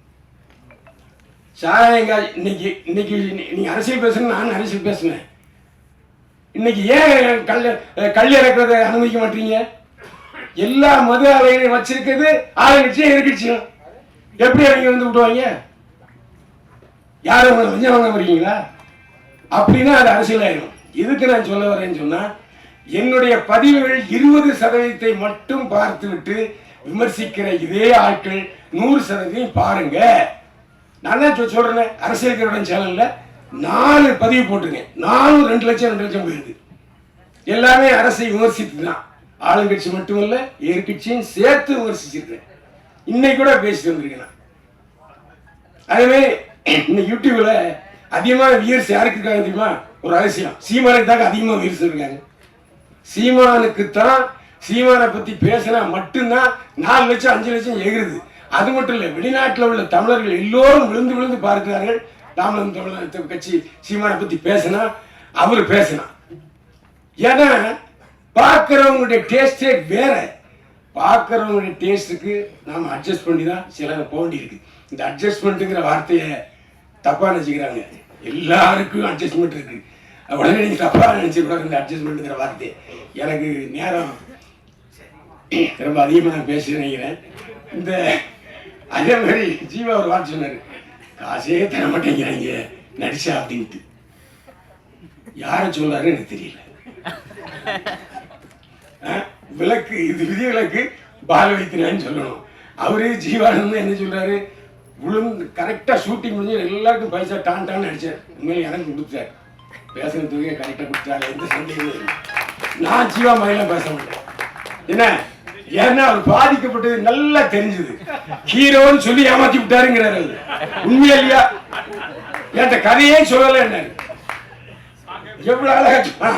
சாராயங்க இன்னைக்கு நீங்க அரசியல் பேசணும், நான் அரசியல் பேசுனேன். இன்னைக்கு ஏன் கல் இறக்குறத அனுமதிக்க மாட்டீங்க? எல்லா மது ஆலைகளையும் வச்சிருக்கிறது ஆளுங்கட்சியும் எதிர்கட்சியும். எப்படி அவங்க வந்து விட்டுவாங்க? யாரும் கொஞ்சம் வாங்க வரீங்களா? அப்படின்னா அது அரசியல் ஆயிடும். இதுக்கு நான் சொல்ல வரேன்னு சொன்னா, என்னுடைய பதிவுகள் 20% மட்டும் பார்த்து விட்டு விமர்சிக்கிற இதே ஆட்கள் 100% பாருங்க. நான் தான் சொல்றேன், அரசியல்காரன் சேனல்ல 4 பதிவு போட்டிருக்கேன். 2 லட்சம் போயிருக்கு. எல்லாமே அரசை விமர்சித்து தான். ஆளுங்கட்சி மட்டுமல்ல, எதிர்கட்சியும் சேர்த்து விமர்சிச்சிருக்கேன். இன்னைக்கு கூட பேசிட்டு வந்திருக்கேன். அதுவே இந்த யூடியூப்ல அதிகமான வியூஸ் யாருக்கு இருக்காங்க தெரியுமா? ஒரு ரகசியம், சீமானுக்கு தான் அதிகமாக வியூஸ் இருக்காங்க. சீமானுக்கு தான் சீமானை பத்தி பேசினா மட்டும்தான் 4 லட்சம் 5 லட்சம் எகிருது. அது மட்டும் இல்லை, வெளிநாட்டில் உள்ள தமிழர்கள் எல்லோரும் விழுந்து விழுந்து பார்க்கிறார்கள். ராமநாதன் தமிழர் கட்சி சீமானை பத்தி பேசினா அவரு பேசினா. ஏன்னா பார்க்கிறவங்களுடைய டேஸ்டே வேற. பார்க்கிறவங்களுடைய டேஸ்ட்டுக்கு நாம அட்ஜஸ்ட் பண்ணி தான் சிலர் போக வேண்டியிருக்கு. இந்த அட்ஜஸ்ட்மெண்ட்டுங்கிற வார்த்தையை தப்பா நினைச்சுக்கிறாங்க. எல்லாருக்கும் அட்ஜஸ்ட்மெண்ட் இருக்கு. உடனே நீங்க தப்பா நினைச்சுக்கூடாது இந்த அட்ஜஸ்ட்மெண்ட்டுங்கிற வார்த்தை. எனக்கு நேரம் ரொம்ப அதிகமாக நான் பேச நினைக்கிறேன். இந்த அதே மாதிரி ஜீவா ஒரு வார்த்தை சொன்னாரு, காசே தர மாட்டேங்கிறாங்க நடிச்சா அப்படின்ட்டு. யாரை சொல்றாரு எனக்கு தெரியல. விளக்கு இது விதி விளக்கு பால் வைத்தினான்னு சொல்லணும். அவரு ஜீவானந்த் என்ன சொல்றாரு, விழுந்து கரெக்டா ஷூட்டிங் முடிஞ்சு எல்லாருக்கும் பைசா டான் அடிச்சார். உண்மையில எனக்கு கொடுத்தாரு. பேசுறதுக்கே கரெக்டா கொடுத்தாரு. எந்த சந்தேகமும் இல்லை. நான் ஜீவா மாதிரிலாம் பேச மாட்டேன். என்ன ஏன்னா அவர் பாதிக்கப்பட்டது நல்லா தெரிஞ்சது. ஹீரோன்னு சொல்லி ஏமாத்தி விட்டாருங்கிறாரு. உண்மையா இல்லையா? என்கிட்ட கதையே சொல்லல. என்ன எவ்வளவு அழகா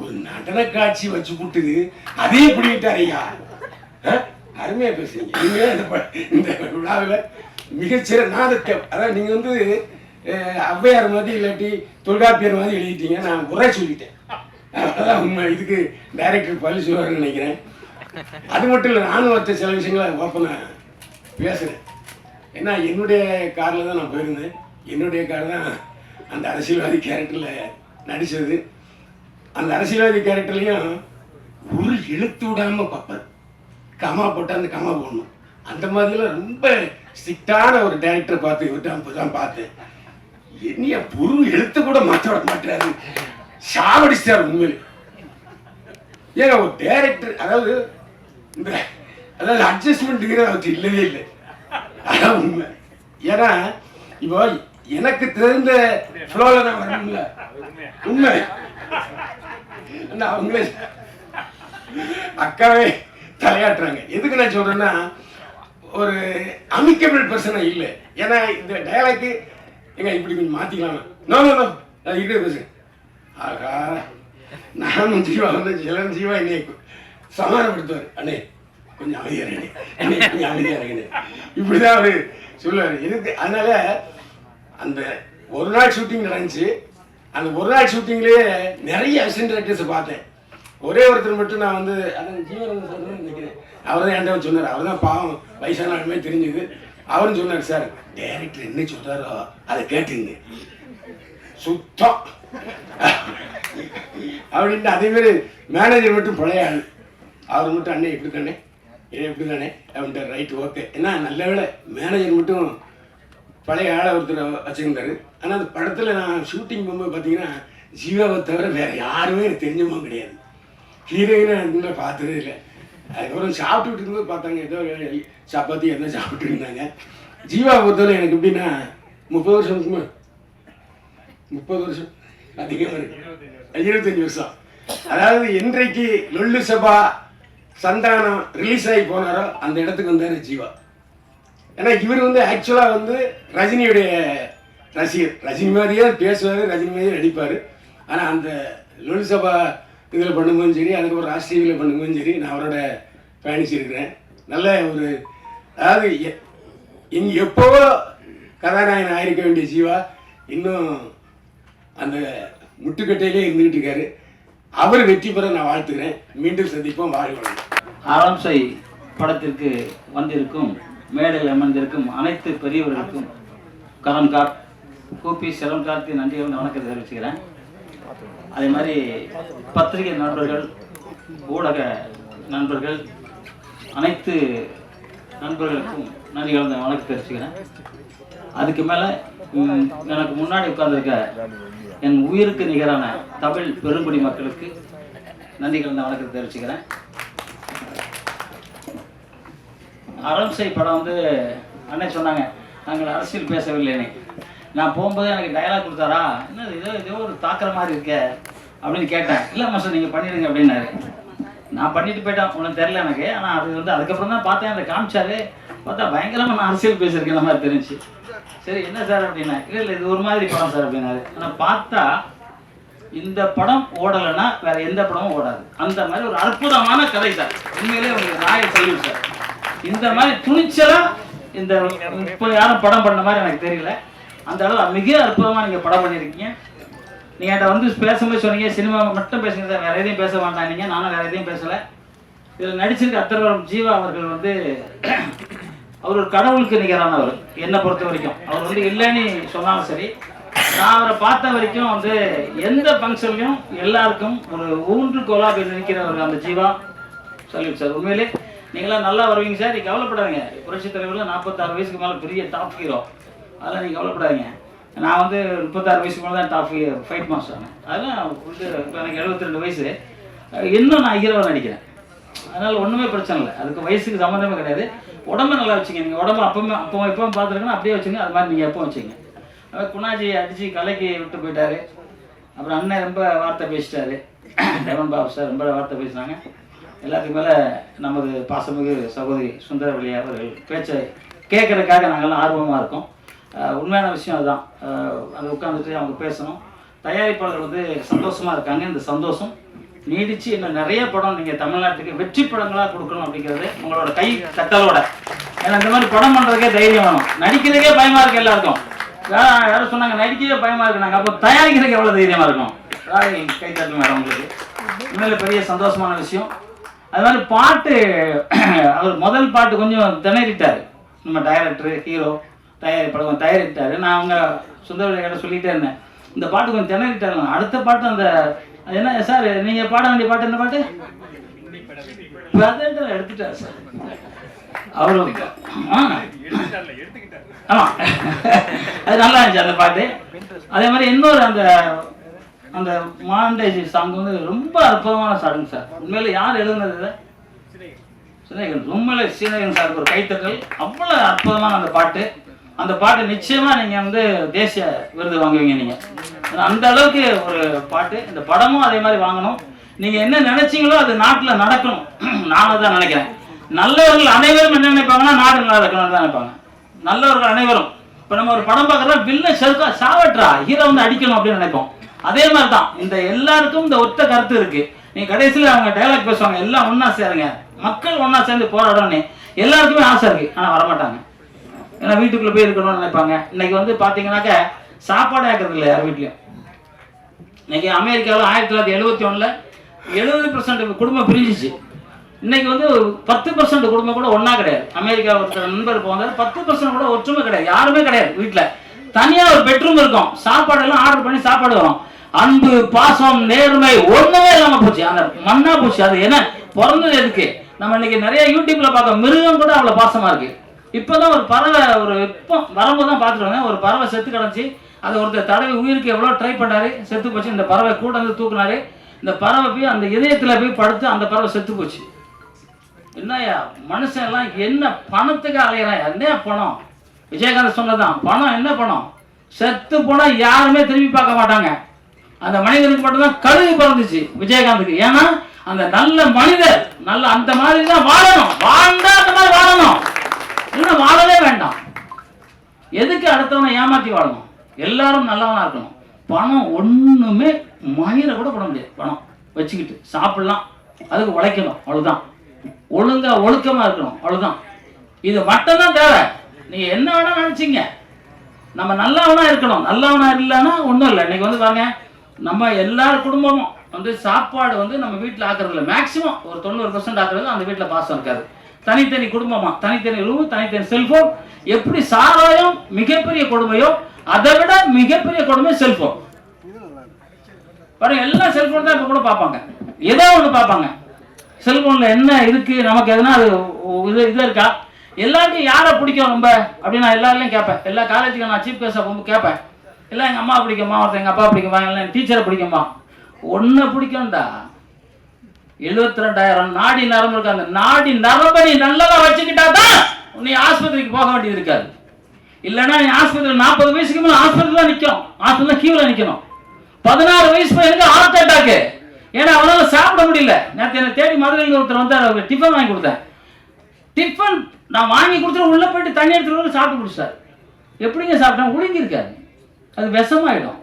ஒரு நடன காட்சி வச்சு விட்டுது, அதே பிடிக்கிட்டாரு ஐயா. அருமையா பேசுறீங்க. இந்த விழாவில் மிகச்சிற நாதத்தை, அதாவது நீங்க வந்து ஔவையார் மாதிரி இல்லாட்டி தொல்காப்பியர் மாதிரி எழுதிட்டீங்க. நான் உரை சொல்லிட்டேன். அதான் உண்மை. இதுக்கு டைரக்டர் பள்ளி சொல்லுவாருன்னு நினைக்கிறேன். அது மட்டும் இல்லை, நானும் மற்ற சில விஷயங்களை ஓப்பனா பேசுறேன். ஏன்னா என்னுடைய காரில் தான் நான் போயிருந்தேன். என்னுடைய கார் தான் அந்த அரசியல்வாதி கேரக்டர்ல நடிச்சது. அந்த அரசியல்வாதி கேரக்டர்லையும் ஒரு எழுத்து விடாம பார்ப்பார். கமா போட்டா அந்த கமா போடணும். அந்த மாதிரிலாம் ரொம்ப ஸ்ட்ரிக்டான ஒரு டைரக்டரை பார்த்து இவர்தான் பார்த்தேன். என்னைய ஒரு எழுத்து கூட மாற்ற விட மாட்டாரு. சாவடிச்சார் உண்மையிலே. ஏன்னா ஒரு டைரக்டர், அதாவது இந்த அட்ஜஸ்ட்மெண்ட்டுங்கிறது அவருக்கு இல்லவே இல்லை. அதான் உண்மை. ஏன்னா இப்போ எனக்கு தெரிந்த ஃப்ளோல நான் வரணும்ல. உண்மை. அவங்களே அக்காவே தலையாட்டுறாங்க. எதுக்கு நான் சொல்றேன்னா, ஒரு அமிக்கபிள் பர்சனா இல்லை. ஏன்னா இந்த டயலாக்கு எங்க இப்படி கொஞ்சம் மாத்திக்கலாமா? நோ நோ நோ, நான் இப்படியே பேசுறேன். ஆகா, நானும் ஜீவா வந்து சிலன் ஜீவா என்னை சமாதானப்படுத்துவார். அண்ணே கொஞ்சம் அமைதியா இருங்க, அண்ணே கொஞ்சம் அமைதியா இருங்க, இப்படிதான் அவரு சொல்லுவாரு. எதுக்கு? அதனால அந்த ஒரு நாள் ஷூட்டிங் நடந்துச்சு. அந்த ஒரு நாள் ஷூட்டிங்லேயே நிறைய அசிஸ்டன்ட் டைரக்டர்ஸை பார்த்தேன். ஒரே ஒருத்தர் மட்டும் நான் வந்து அதான் ஜீவன் சொல்றேன்னு நினைக்கிறேன். அவர் தான் என்கிட்ட சொன்னார். அவர் தான் பாவம் வயசான ஆளுமே தெரிஞ்சுது. அவரும் சொன்னார், சார் டைரக்டர் என்ன சொல்றாரோ அதை கேட்டுங்க, சுத்தம் அப்படின்ட்டு. அதே மாதிரி மேனேஜர் மட்டும் பழைய ஆள். அவர் மட்டும் அண்ணே இப்படி தானே, எப்படி தானே அப்படின்ட்டு. Right, okay. ஏன்னா நல்ல வேலை மேனேஜர் மட்டும் பழைய ஆளை ஒருத்தர் வச்சுருந்தாரு. ஆனால் அந்த படத்தில் நான் ஷூட்டிங் போகும்போது பார்த்தீங்கன்னா ஜீவாவை தவிர வேற யாருமே எனக்கு தெரிஞ்சவங்க கிடையாது. ஹீரோயினை இன்னும் பார்த்ததே இல்லை. அதுக்கப்புறம் சாப்பிட்டுட்டு இருக்கும்போது பார்த்தாங்க, ஏதோ சப்பாத்தி எதனா சாப்பிட்டு இருந்தாங்க. ஜீவா பொறுத்தவரை எனக்கு எப்படின்னா 30 வருஷம் இருக்குமா, 30 வருஷம் அதிகமாக இருக்கு, 25 வருஷம். அதாவது என்றைக்கு லொல்லு சபா சந்தானம் ரிலீஸ் ஆகி போனாரோ அந்த இடத்துக்கு வந்தார் ஜீவா. ஏன்னா இவர் வந்து ஆக்சுவலாக வந்து ரஜினியுடைய ரசிகர். ரஜினி மாதிரியே பேசுவார், ரஜினி மாதிரியே நடிப்பார். ஆனால் அந்த லொல்லு சபா இதில் பண்ணும்போதும் சரி, அதுக்கப்புறம் ராஜ் டிவியில் பண்ணும்போதும் சரி, நான் அவரோட பயணிச்சிருக்கிறேன். நல்ல ஒரு, அதாவது எப்போவோ கதாநாயகன் ஆயிருக்க வேண்டிய ஜீவா இன்னும் அந்த முட்டுக்கட்டையிலே இருந்துகிட்டு இருக்காரு. அவர் வெற்றி பெற நான் வாழ்த்துக்கிறேன். மீண்டும் சந்திப்போம். வாழ்க வளமுடன். ஆரம்சை படத்திற்கு வந்திருக்கும் மேடையில் அமர்ந்திருக்கும் அனைத்து பெரியவர்களுக்கும் கரம் கூப்பி செலம் கார்த்தி நன்றிகள் வணக்கத்தை தெரிவிச்சுக்கிறேன். அதே மாதிரி பத்திரிகை நண்பர்கள், ஊடக நண்பர்கள், அனைத்து நண்பர்களுக்கும் நன்றி கலந்த வணக்கம் தெரிவிச்சுக்கிறேன். அதுக்கு மேலே எனக்கு முன்னாடி உட்கார்ந்துருக்க என் உயிருக்கு நிகரான தமிழ் பெருங்குடி மக்களுக்கு நன்றி கலந்த வணக்கத்தை தெரிவிச்சுக்கிறேன். அரம்சை படம் வந்து அண்ணன் சொன்னாங்க, நாங்கள் அரசியல் பேசவில்லைன்னு. நான் போகும்போது எனக்கு டயலாக் கொடுத்தாரா, என்ன ஏதோ ஒரு தாக்குற மாதிரி இருக்கே அப்படின்னு கேட்டேன். இல்லை மாஸ்டர் நீங்கள் பண்ணிடுங்க அப்படின்னாரு. நான் பண்ணிட்டு போயிட்டேன், ஒன்றும் தெரில எனக்கு. ஆனால் அது வந்து அதுக்கப்புறம் தான் பார்த்தேன், அதை காமிச்சாரு. பார்த்தா பயங்கரமாக நான் அரசியல் பேசியிருக்கேன் மாதிரி தெரிஞ்சு. சரி என்ன சார் அப்படின்னா, இல்லை இது ஒரு மாதிரி படம் சார் அப்படின்னாரு. ஆனால் பார்த்தா இந்த படம் ஓடலைன்னா வேற எந்த படமும் ஓடாது. அந்த மாதிரி ஒரு அற்புதமான கதை சார். உண்மையிலே உங்களுக்கு நாயை சொல்லுவேன் சார். இந்த மாதிரி துணிச்சலா இந்த இப்போ யாரும் படம் பண்ண மாதிரி எனக்கு தெரியல. அந்த அளவு மிக அற்புதமாக நீங்கள் படம் பண்ணியிருக்கீங்க. நீங்கள் என்கிட்ட வந்து பேசும்போது சொன்னீங்க, சினிமா மட்டும் பேசுங்க சார், வேறு எதையும் பேச வேண்டாம். நீங்கள் நானும் வேறு எதையும் பேசலை. இதில் நடிச்சிருக்க அத்தர்வரம் ஜீவா அவர்கள் வந்து அவர் ஒரு கடவுளுக்கு நிகரானவர் என்னை பொறுத்த வரைக்கும். அவர் வந்து இல்லைன்னு சொன்னாலும் சரி, நான் அவரை பார்த்த வரைக்கும் வந்து எந்த ஃபங்க்ஷன்லையும் எல்லாருக்கும் ஒரு ஊன்றுகோலா போய் நிற்கிறவர் அந்த ஜீவா. சொல்லிவிட்டு சார், உண்மையிலே நீங்களாம் நல்லா வருவீங்க சார். நீங்கள் கவலைப்படாதீங்க. புரட்சி தலைவரில் 46 வயசுக்கு மேலே பெரிய டாப் ஹீரோ. அதெல்லாம் நீங்கள் கவலைப்படாதீங்க. நான் வந்து 36 வயசுக்கு மேலே தான் டாப் ஃபைட் மாஸ்டர் ஆனேன். அதெல்லாம் வந்து இப்போ எனக்கு 72 வயசு. இன்னும் நான் ஹீரோவை நடிக்கிறேன். அதனால் ஒன்றுமே பிரச்சனை இல்லை. அதுக்கு வயசுக்கு சம்மந்தமே கிடையாது. உடம்பை நல்லா வச்சுங்க. நீங்கள் உடம்பு எப்பவும் பார்த்துருக்கணும், அப்படியே வச்சுங்க. அது மாதிரி நீங்கள் எப்போ வச்சுங்க. அதாவது குணாஜி அடித்து கலைக்கு விட்டு போயிட்டாரு. அப்புறம் அண்ணன் ரொம்ப வார்த்தை பேசிட்டாரு. டேமன் பாபு சார் ரொம்ப வார்த்தை பேசினாங்க. எல்லாத்துக்கு மேலே நமது பாசமிகு சகோதரி சுந்தரவல்லி அவர்கள் பேச்சை கேட்குறதுக்காக நாங்கள்லாம் ஆர்வமாக இருக்கோம். உண்மையான விஷயம் அதுதான். அதை உட்காந்துட்டு அவங்க பேசணும். தயாரிப்பாளர்கள் வந்து சந்தோஷமாக இருக்காங்க. இந்த சந்தோஷம் நீடித்து இன்னும் நிறைய படம் நீங்கள் தமிழ்நாட்டுக்கு வெற்றி படங்களாக கொடுக்கணும் அப்படிங்கிறது உங்களோட கை தட்டலோட. ஏன்னா இந்த மாதிரி படம் பண்ணுறதுக்கே தைரியம் வேணும். நடிக்கிறதுக்கே பயமாக இருக்குது எல்லாருக்கும். யாரும் சொன்னாங்க நடிக்கவே பயமாக இருக்குனாங்க. அப்போ தயாரிக்கிறதுக்கு எவ்வளோ தைரியமாக இருக்கும். கை தட்டணும் மேடம் உங்களுக்கு. உண்மையில பெரிய சந்தோஷமான விஷயம். அது மாதிரி பாட்டு, அவர் முதல் பாட்டு கொஞ்சம் திணறிட்டார். நம்ம டைரக்டரு ஹீரோ படம் தயாரிட்டார். நான் அவங்க சுந்தரவல்லிகிட்ட சொல்லிகிட்டே இருந்தேன், இந்த பாட்டு கொஞ்சம் திணறிட்டாரு. அடுத்த பாட்டு அந்த என்ன சார் நீங்கள் பாட வேண்டிய பாட்டு என்ன பாட்டு எடுத்துட்டார் சார் அவரு. ஆமாம் அது நல்லா இருந்துச்சு அந்த பாட்டு. அதே மாதிரி இன்னொரு அந்த மாண்டேஜ் சாங் வந்து ரொம்ப அற்புதமான சாங் சார். உண்மையில யார் எழுதுனது? சினேகன். உண்மையில சினேகன் சாருக்கு ஒரு கைத்தட்டல். அவ்வளோ அற்புதமான அந்த பாட்டு. அந்த பாட்டு நிச்சயமா நீங்க வந்து தேசிய விருது வாங்குவீங்க. நீங்க அந்த அளவுக்கு ஒரு பாட்டு. இந்த படமும் அதே மாதிரி வாங்கணும். நீங்க என்ன நினைச்சீங்களோ அது நாட்டில் நடக்கணும். நான் தான் நினைக்கிறேன். நல்லவர்கள் அனைவரும் என்ன நினைப்பாங்கன்னா நாடு நல்லா இருக்கணும்னு தான் நினைப்பாங்க. நல்லவர்கள் அனைவரும். இப்போ நம்ம ஒரு படம் பார்க்குறோம், வில்லன் செருக்கா சாவட்ரா, ஹீரோ வந்து அடிக்கணும் அப்படின்னு நினைப்போம். அதே மாதிரி தான் இந்த எல்லாருக்கும் இந்த ஒத்த கருத்து இருக்கு. நீங்க கடைசியில் அவங்க டைலாக் பேசுவாங்க, எல்லாம் ஒன்னா சேருங்க, மக்கள் ஒன்னா சேர்ந்து போராடணும்னு எல்லாருக்குமே ஆசை இருக்கு. ஆனால் வரமாட்டாங்க. ஏன்னா வீட்டுக்குள்ள போய் இருக்கணும்னு நினைப்பாங்க. இன்னைக்கு வந்து பாத்தீங்கன்னாக்க சாப்பாடு ஆக்குறது இல்லை யார் வீட்லையும். இன்னைக்கு அமெரிக்காவில் 1971 70% குடும்பம் பிரிஞ்சிச்சு. இன்னைக்கு வந்து 10% குடும்பம் கூட ஒன்னா கிடையாது. அமெரிக்கா ஒருத்தர் நண்பர் போனார், 10% கூட ஒற்றுமை கிடையாது. யாருமே கிடையாது. வீட்டில் தனியா ஒரு பெட்ரூம் இருக்கும். சாப்பாடு எல்லாம் ஆர்டர் பண்ணி சாப்பாடு வரும். அன்பு, பாசம், நேர்மை ஒண்ணுமே இல்லாம போச்சு. அந்த மண்ணா போச்சு. அது என்ன பிறந்தது எதுக்கு? நம்ம இன்னைக்கு நிறைய யூடியூப்ல பார்க்க மிருகம் கூட அவ்வளவு பாசமா இருக்கு. இப்பதான் ஒரு பறவை இப்போ வரும்போது தான் பார்த்துட்டு வந்தேன். ஒரு பறவை செத்து கிடந்துச்சு. அதை ஒருத்தர் தடவை உயிருக்கு எவ்வளோ ட்ரை பண்ணாரு, செத்து போச்சு. இந்த பறவை கூட வந்து தூக்குனாரு. இந்த பறவை போய் அந்த இதயத்தில் போய் படுத்து அந்த பறவை செத்து போச்சு. என்னையா மனுஷன் எல்லாம் என்ன பணத்துக்கு அலையிறான்? என்ன பணம்? விஜயகாந்த் சொன்னதான், பணம் என்ன பணம்? செத்து போனா யாருமே திரும்பி பார்க்க மாட்டாங்க. அந்த மனிதனுக்கு மட்டும்தான் கழுகு பிறந்துச்சு விஜயகாந்துக்கு. ஏன்னா அந்த நல்ல மனிதர் நல்ல அந்த மாதிரி தான் வாழணும். வாழ்ந்தா அந்த மாதிரி வாழணும், இல்லைன்னா வாழவே வேண்டாம். எதுக்கு அடுத்தவனை ஏமாற்றி வாழணும்? எல்லாரும் நல்லவனா இருக்கணும். பணம் ஒண்ணுமே மயிரை கூட போட முடியாது. பணம் வச்சுக்கிட்டு சாப்பிடலாம், அதுக்கு உழைக்கணும், அவ்வளோதான். ஒழுங்கா ஒழுக்கமாக இருக்கணும், அவ்வளோதான். இது மட்டும்தான் தேவை. நீங்கள் என்ன வேணால் நினச்சிங்க, நம்ம நல்லவனா இருக்கணும். நல்லவனா இல்லைன்னா ஒன்றும் இல்லை. இன்னைக்கு வந்து பாருங்க, நம்ம எல்லார் குடும்பமும் வந்து சாப்பாடு வந்து நம்ம வீட்டில் ஆக்குறது இல்லை. மேக்ஸிமம் ஒரு 90% ஆக்குறது அந்த வீட்டில் பாசம் இருக்காது. தனித்தனி குடும்பமா, தனித்தனி ரூம், தனித்தனி செல்போன். எப்படி சாராயம் மிகப்பெரிய கொடுமையோ அதை விட மிகப்பெரிய கொடுமை செல்போன். பாருங்க, எல்லாம் செல்போன் தான் இப்போ கூட பார்ப்பாங்க, ஏதோ ஒன்று பார்ப்பாங்க. செல்போனில் என்ன இருக்கு, நமக்கு எதுனா அது இது இருக்கா? எல்லாருக்கும் யாரை பிடிக்கும் ரொம்ப அப்படின்னு நான் எல்லாரையும் கேட்பேன். எல்லா காலேஜுக்கும் நான் சீஃப் கெஸ்டாக போகும்போது கேட்பேன், எல்லாம் எங்கள் அம்மா பிடிக்குமா, ஒருத்தர் எங்கள் அப்பா பிடிக்குமா, இல்லை என் டீச்சரை பிடிக்குமா? ஒன்று பிடிக்கும்டா. 72,000 நாடி நரம்பு இருக்கு. அந்த நாடி நரம்பை நீ நல்லதா வச்சுக்கிட்டா தான் நீ ஆஸ்பத்திரிக்கு போக வேண்டியது இருக்காது. இல்லைன்னா நீ ஆஸ்பத்திரி 40 வயசுக்கு மேலே ஆஸ்பத்திரி தான் நிற்கும், ஆஸ்பத்திரி கீழே நிற்கணும். 16 வயசு பையனுக்கு ஹார்ட் அட்டாக்கு, ஏன்னா அவனால சாப்பிட முடியல. நேற்று என்னை தேடி மதுரையில் ஒருத்தர் வந்து அவருக்கு டிஃபன் வாங்கி கொடுத்தேன். டிஃபன் நான் வாங்கி கொடுத்துட்டு உள்ளே போயிட்டு தண்ணி எடுத்துட்டு சாப்பிட்டு முடிச்சார். எப்படிங்க சாப்பிட்டா? ஒழுங்கி இருக்காது, அது விஷமாயிடும்.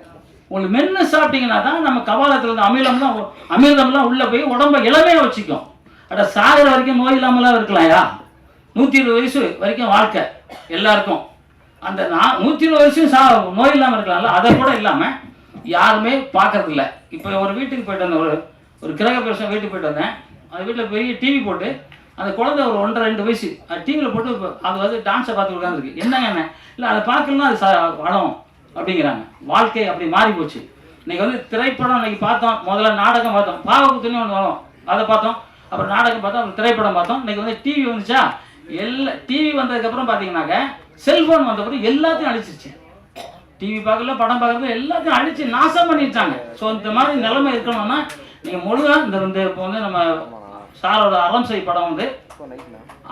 உங்களுக்கு மென்று சாப்பிட்டீங்கன்னா தான் நம்ம கபாலத்தில் இருந்து அமிர்தம்லாம் உள்ளே போய் உடம்பை இளமையாக வச்சுக்கும். அட சாகிற வரைக்கும் நோய் இல்லாமலாம் இருக்கலாம்யா. 120 வயசு வரைக்கும் வாழ்க்கை எல்லாருக்கும். அந்த 120 வயசு நோய் இல்லாமல் இருக்கலாம்ல, அதை கூட இல்லாமல் யாருமே பார்க்கறதில்ல. இப்போ ஒரு வீட்டுக்கு போயிட்டு வந்தேன், ஒரு கிரக பிரசம் வீட்டுக்கு போயிட்டு வந்தேன். அந்த வீட்டில் பெரிய டிவி போட்டு அந்த குழந்தை ஒரு 1.5-2 வயசு டிவியில் போட்டு அது வந்து டான்ஸை பார்த்து உட்காந்துருக்கு. என்னங்க என்ன இல்லை, அதை பார்க்கலாம், அது வளம் அப்படிங்கிறாங்க. வாழ்க்கை அப்படி மாறி போச்சு. இன்னைக்கு வந்து திரைப்படம் இன்னைக்கு பார்த்தோம், முதல்ல நாடகம் பார்த்தோம், பாவகுத்துன்னு ஒன்று வரும், அதை பார்த்தோம். அப்புறம் நாடகம் பார்த்தோம், அப்புறம் திரைப்படம் பார்த்தோம். இன்னைக்கு வந்து டிவி வந்துச்சா, டிவி வந்ததுக்கப்புறம் பார்த்தீங்கன்னாக்க செல்ஃபோன் வந்தப்பறம் எல்லாத்தையும் அழிச்சிருச்சு. டிவி பார்க்கல, படம் பார்க்கறது எல்லாத்தையும் அழிச்சு நாசம் பண்ணிட்டாங்க. ஸோ இந்த மாதிரி நிலைமை இருக்கணும்னா நீங்கள் முழுதாக இந்த இப்போ வந்து நம்ம சாரோட அரம்சை படம் வந்து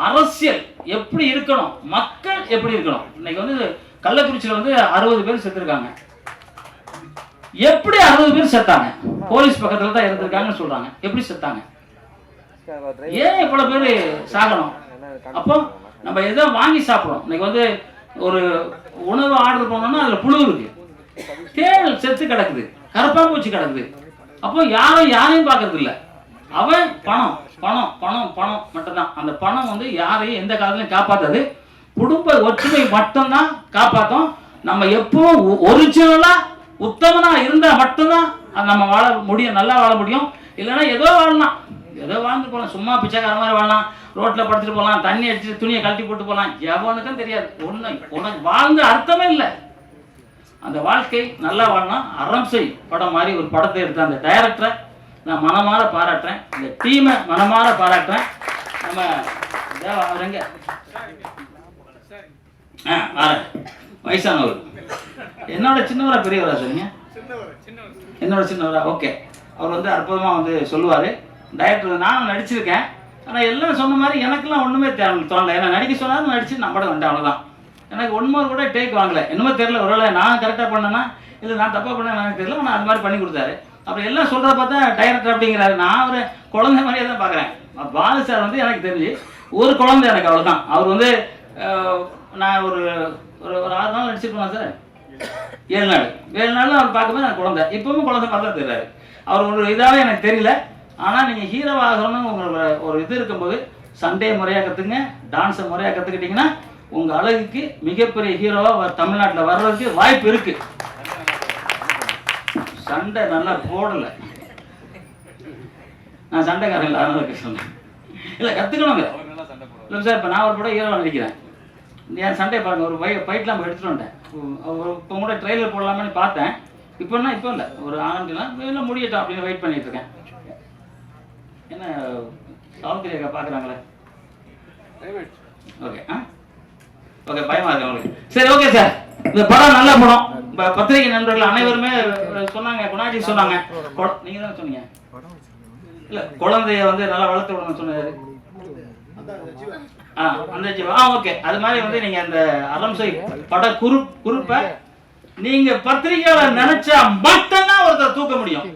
அரசியல் எப்படி இருக்கணும், மக்கள் எப்படி இருக்கணும். இன்னைக்கு வந்து கள்ளக்குறிச்சியில் வந்து 60 பேர் செத்துருக்காங்க. எப்படி 60 பேர் செத்தாங்க? போலீஸ் பக்கத்தில் தான் இருந்திருக்காங்கன்னு சொல்றாங்க. எப்படி செத்தாங்க? ஏன் இவ்வளவு பேர் சாகணும்? அப்போ நம்ம எதோ வாங்கி சாப்பிடுறோம். இன்னைக்கு வந்து ஒரு உணவு ஆர்டர் பண்ணோம்னா அதுல புழு இருக்கு, தேள் செத்து கிடக்குது, கரப்பாம்பூச்சி கிடக்குது. அப்போ யாரையும் பார்க்கறது இல்லை. அவன் பணம் பணம் பணம் பணம் மட்டும்தான். அந்த பணம் வந்து யாரையும் எந்த காலத்திலையும் காப்பாற்றாது. குடும்ப ஒற்றுமை மட்டும்தான் காப்பாற்றும். நம்ம எப்பவும் ஒரிஜினலா உத்தமனா இருந்தா மட்டும்தான் நம்ம வாழ முடியும், நல்லா வாழ முடியும். இல்லைன்னா ஏதோ வாழலாம், ஏதோ வாழ்ந்து போகலாம், சும்மா பிச்சைக்கார மாதிரி வாழலாம், ரோட்ல படுத்துட்டு போகலாம், தண்ணி அடிச்சுட்டு துணியை கழட்டி போட்டு போகலாம். எவனுக்கும் தெரியாது, உனக்கு வாழ்ந்த அர்த்தமே இல்லை. அந்த வாழ்க்கை நல்லா வாழலாம். அரம்சை படம் மாதிரி ஒரு படத்தை எடுத்த அந்த டைரக்டரை நான் மனமாற பாராட்டுறேன், இந்த டீமை மனமாற பாராட்டுறேன். நம்ம தேவா அவர் எங்க வயசானவர், என்னோட சின்னவரா பெரியவரா சொன்னீங்க? என்னோட சின்னவரா? ஓகே. அவர் வந்து அற்புதமாக வந்து சொல்லுவார். டைரக்டர் நானும் நடிச்சிருக்கேன், ஆனால் எல்லாம் சொன்ன மாதிரி எனக்கெல்லாம் ஒன்றுமே தோணலை. ஏன்னா நடிக்க சொன்னாலும் நடிச்சு நம்பட வேண்டாம், அவ்வளோதான். எனக்கு ஒன்றுமே கூட டேக் வாங்கலை, என்னமோ தெரியல. ஒருவேளை நான் கரெக்டாக பண்ணேன்னா இல்லை நான் தப்பாக பண்ணேன் எனக்கு தெரியல, ஆனால் அது மாதிரி பண்ணி கொடுத்தாரு. அப்புறம் எல்லாம் சொல்கிறத பார்த்தா டைரக்டர் அப்படிங்கிறாரு. நான் ஒரு குழந்தை மாதிரியே தான் பார்க்குறேன். பாலு சார் வந்து எனக்கு தெரிஞ்சு ஒரு குழந்தை, எனக்கு அவ்வளோதான். அவர் வந்து நான் ஒரு 6 நாள் நடிச்சிருப்பேன் சார், 7 நாள் அவர் பார்க்கும்போது எனக்கு குழந்தை, இப்பவும் குழந்தை மாதிரி தான் தெரியாது. அவர் ஒரு இதாகவே எனக்கு தெரியல. ஆனால் நீங்கள் ஹீரோ ஆகணும்னு உங்களுக்கு ஒரு இது இருக்கும்போது சண்டே முறையாக கற்றுங்க, டான்ஸை முறையாக கற்றுக்கிட்டிங்கன்னா உங்கள் அழகுக்கு மிகப்பெரிய ஹீரோவாக தமிழ்நாட்டில் வர்றதுக்கு வாய்ப்பு இருக்குது. சண்டை நல்லா போடலை, நான் சண்டைக்காரன் இல்லை, அதனால சொன்னேன். இல்லை கற்றுக்கணுங்க. இல்லை சார், இப்போ நான் ஒரு படம் ஹீரோவாக நடிக்கிறேன், என் சண்டையை பாருங்கள். ஒரு ஃபைட்லாம் நம்ம எடுத்துகிட்டு வந்துட்டேன். இப்போ கூட ட்ரெய்லர் போடலாமான்னு பார்த்தேன். இப்போன்னா இப்போ இல்லை, ஒரு ஆண்டுலாம் இல்லை முடியட்டும் அப்படின்னு வெயிட் பண்ணிட்டு இருக்கேன். என்ன சாவித்திரி பார்க்குறாங்களே? ஓகே ஓகே, பயமா இருக்கு உங்களுக்கு? சரி ஓகே சார், இந்த படம் நல்ல படம். பத்திரிகை நண்பர்கள் அனைவருமே சொன்னாங்க, குணாஜி சொன்னாங்க, நீங்க தான் சொன்னீங்க இல்ல குழந்தைய வந்து நல்லா வளர்த்து விடணும்னு சொன்னாரு. அந்த ஜீவா ஓகே. அது மாதிரி வந்து நீங்க அந்த அரம்சை பட குறிப்பை நீங்க பத்திரிகையால நினைச்சா மட்டும்தான் ஒருத்தர் தூக்க முடியும்,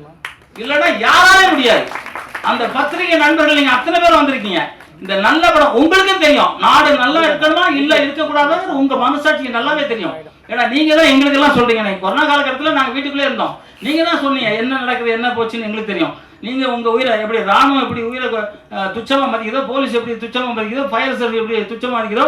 இல்லைன்னா யாராலே முடியாது. அந்த பத்திரிகை நண்பர்கள் நீங்க அத்தனை பேர் வந்திருக்கீங்க, இந்த நல்ல படம் உங்களுக்கும் தெரியும். நாடு நல்லா இருக்கணுமா இல்ல இருக்கக்கூடாதுன்னு உங்க மனசாட்சிக்கு நல்லாவே தெரியும். ஏன்னா நீங்க தான் எங்களுக்கு எல்லாம் சொல்றீங்க. கொரோனா காலகட்டத்தில் நாங்க வீட்டுக்குள்ளே இருந்தோம். நீங்க தான் சொன்னீங்க என்ன நடக்குது என்ன போச்சுன்னு எங்களுக்கு தெரியும். நீங்க உங்க உயிரை எப்படி ராணுவம் எப்படி உயிரை துச்சமா மதிக்குதோ, போலீஸ் எப்படி துச்சமா மதிக்குதோ, ஃபயர் சர்வீஸ் எப்படி துச்சமா மதிக்குதோ,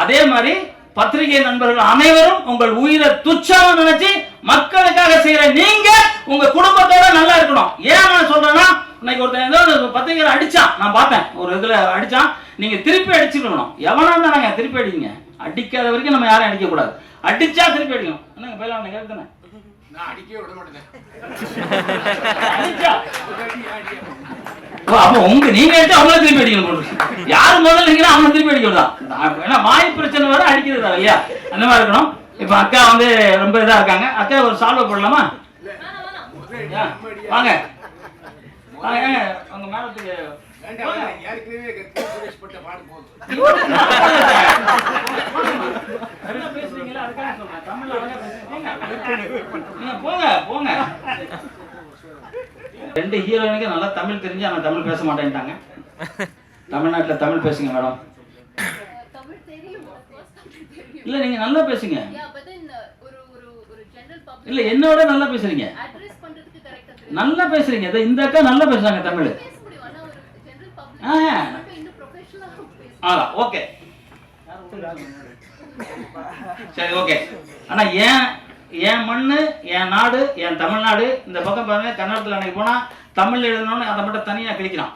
அதே மாதிரி பத்திரிகை நண்பர்கள் அனைவரும் உங்கள் உயிரை துச்சமா நினைச்சு மக்களுக்காக செய்யற நீங்க உங்க குடும்பத்தோட நல்லா இருக்கணும். ஏன் நான் சொல்றேன்னா, இன்னைக்கு ஒருத்தன் ஏதோ பத்திரிகையில அடிச்சான், நான் பார்த்தேன் ஒரு இதுல அடிச்சான், நீங்க திருப்பி அடிச்சுக்கணும். எவனா தானங்க திருப்பி அடிங்க. அடிக்காத வரைக்கும் நம்ம யாரும் அடிக்க கூடாது. அடிச்சா திருப்பி அடிக்கணும். என்னங்க பயிலான கேட்குதானே? நான் அடிக்கவே விட மாட்டேன். அப்ப உங்க நீங்க எடுத்து அவங்கள திருப்பி அடிக்கணும். யாரு முதல்ல இருக்கீங்களோ அவங்க திருப்பி அடிக்கணும். ஏன்னா வாய் பிரச்சனை வர அடிக்கிறது இல்லையா, அந்த மாதிரி இருக்கணும். இப்ப அக்கா வந்து ரொம்ப இதா இருக்காங்க. அக்கா ஒரு சால்வை போடலாமா? வாங்க உங்க மேலத்துக்கு பேசுறீங்களா? அதுக்காக சொல்றேன். தமிழ்ல போங்க போங்க. 2 ஹீரோயினுக்கு நல்லா தமிழ் தெரிஞ்சு ஆனா தமிழ் பேச மாட்டேன்ட்டாங்க. தமிழ்நாட்டுல தமிழ் பேசுங்க மேடம். இல்ல நீங்க நல்லா பேசுங்க. இல்ல என்னோட நல்லா பேசுறீங்க. நல்லா பேசுறீங்க. இந்த அக்கா நல்லா பேசுறாங்க தமிழ். ஓகே சரி ஓகே. ஆனா என் மண்ணு என் நாடு என் தமிழ்நாடு. இந்த பக்கம் பாருங்க, கன்னடத்தில் அன்னைக்கு போனா தமிழ் எழுதணும்னு அதை மட்டும் தனியா கிழிக்கிறான்.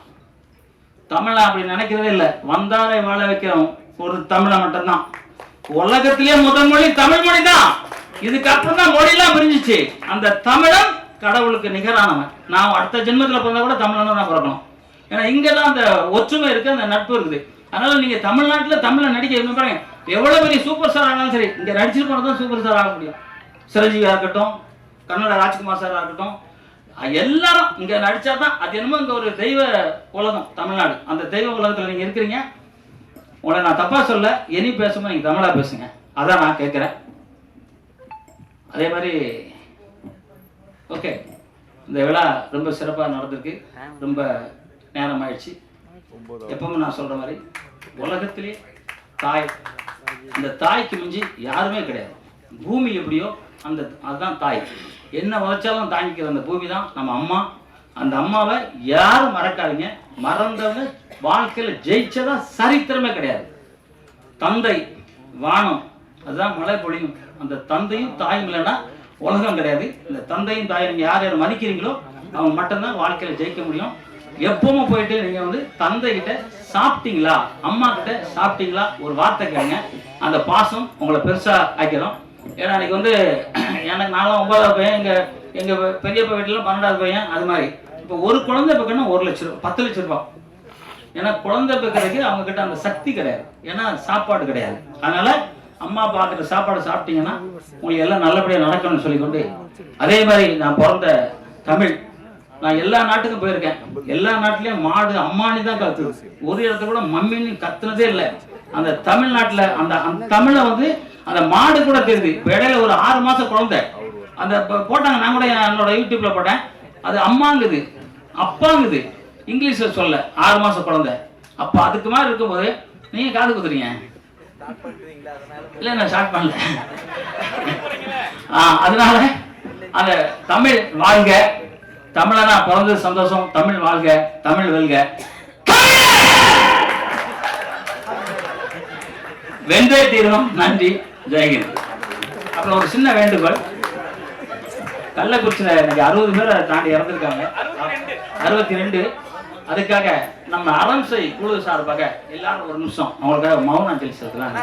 தமிழை அப்படி நினைக்கிறதே இல்லை. வந்தாரை வாழ வைக்கிறோம் ஒரு தமிழை மட்டும்தான். உலகத்திலே முதல் மொழி தமிழ் மொழி தான். இதுக்கு அப்புறம் தான் மொழியெல்லாம் பிரிஞ்சிச்சு. அந்த தமிழன் கடவுளுக்கு நிகரானவன். நான் அடுத்த ஜென்மத்தில் பிறந்தா கூட தமிழன் தான் பிறக்கணும். ஏன்னா இங்கதான் அந்த ஒற்றுமை இருக்கு, அந்த நட்பு இருக்குது. அதனால நீங்க தமிழ்நாட்டில் தமிழை நடிக்க பாருங்க, எவ்வளவு பெரிய சூப்பர் ஸ்டார் ஆனாலும் சரி, இங்க நடிச்சுட்டு போனதான் சூப்பர் ஸ்டார் ஆக முடியும். சிரஞ்சீவியா இருக்கட்டும், கன்னட ராஜ்குமார் சாரா இருக்கட்டும், எல்லாரும் இங்க நடிச்சாதான் அது என்னமோ இங்க ஒரு தெய்வ உலகம் தமிழ்நாடு. அந்த தெய்வ உலகத்துல நீங்க இருக்கிறீங்க. உங்களை நான் தப்பா சொல்ல, இனி பேசும்போது நீங்க தமிழா பேசுங்க, அதான் நான் கேட்கிறேன். அதே மாதிரி ஓகே, இந்த விழா ரொம்ப சிறப்பாக நடந்திருக்கு. ரொம்ப நேரம் ஆயிடுச்சு. எப்பவுமே நான் சொல்ற மாதிரி உலகத்திலே தாய், இந்த தாய்க்கு மிஞ்சி யாருமே கிடையாது. பூமி எப்படியோ அதுதான் தாய். என்ன உழைச்சாலும் தாங்கிக்கிற அந்த பூமி தான் நம்ம அம்மா. அந்த அம்மாவை யாரும் மறக்காதீங்க. மறந்தவங்க வாழ்க்கையில் ஜெயிச்சதா சரித்திரமே கிடையாது. தந்தை வானம், அதுதான் மழை பொழியும். அந்த தந்தையும் தாயும் இல்லைன்னா உலகம் கிடையாது. இந்த தந்தையும் தாயும் நீங்கள் யார் யார் மதிக்கிறீங்களோ அவங்க மட்டும்தான் வாழ்க்கையில் ஜெயிக்க முடியும். எப்பவும் போயிட்டு நீங்கள் வந்து தந்தை கிட்ட சாப்பிட்டீங்களா, அம்மா கிட்ட சாப்பிட்டீங்களா ஒரு வார்த்தை கேளுங்க. அந்த பாசம் உங்களை பெருசா ஆக்கிடும். ஏன்னா அன்னைக்கு வந்து எனக்கு நானும் 9வது பையன், எங்க பெரியப்பா வீட்டில் 12வது பையன். அது மாதிரி இப்போ ஒரு குழந்தை பெக்கணும் 1 லட்சம் ரூபா, 10 லட்சம் ரூபாய். ஏன்னா குழந்தை பெக்கிறதுக்கு அவங்க கிட்ட அந்த சக்தி கிடையாது. ஏன்னா சாப்பாடு கிடையாது. அதனால அம்மா அப்பா கிட்ட சாப்பாடு சாப்பிட்டீங்கன்னா உங்களுக்கு எல்லாம் நல்லபடியாக நடக்கணும்னு சொல்லிக்கொண்டு, அதே மாதிரி நான் பிறந்த தமிழ், நான் எல்லா நாட்டுக்கும் போயிருக்கேன். எல்லா நாட்டிலையும் மாடு அம்மானி தான் கத்துது. ஒரு இடத்துல கூட மம்மின்னு கத்துனதே இல்லை. அந்த தமிழ்நாட்டில் அந்த தமிழை வந்து அந்த மாடு கூட தெரியுது. இப்போ இடையில ஒரு 6 மாசம் குழந்தை அந்த போட்டாங்க. நான் கூட என்னோட யூடியூப்ல போட்டேன். அது அம்மாங்குது அப்பாங்குது இங்கிலீஷ்ல சொல்ல. 6 மாசம் குழந்தை. அப்ப அதுக்கு மாதிரி இருக்கும்போது நீங்க காது குத்துறீங்க. இல்ல நான் ஷார்ட் பண்ணல. அதனால அந்த தமிழ் வாழ்க, தமிழனா பிறந்தது சந்தோஷம். தமிழ் வாழ்க, தமிழ் வெல்க. வென்றே தீர்வோம். நன்றி, ஜெயஹிந்த். அப்புறம் ஒரு சின்ன வேண்டுகோள். கள்ளக்குறிச்சியில் இன்னைக்கு 60 பேரை தாண்டி இறந்துருக்காங்க. 62. அதுக்காக நம்ம அரம்சை குழு சார்பாக எல்லாரும் ஒரு நிமிஷம் அவங்களுக்காக மௌன அஞ்சலி செலுத்தலாம்.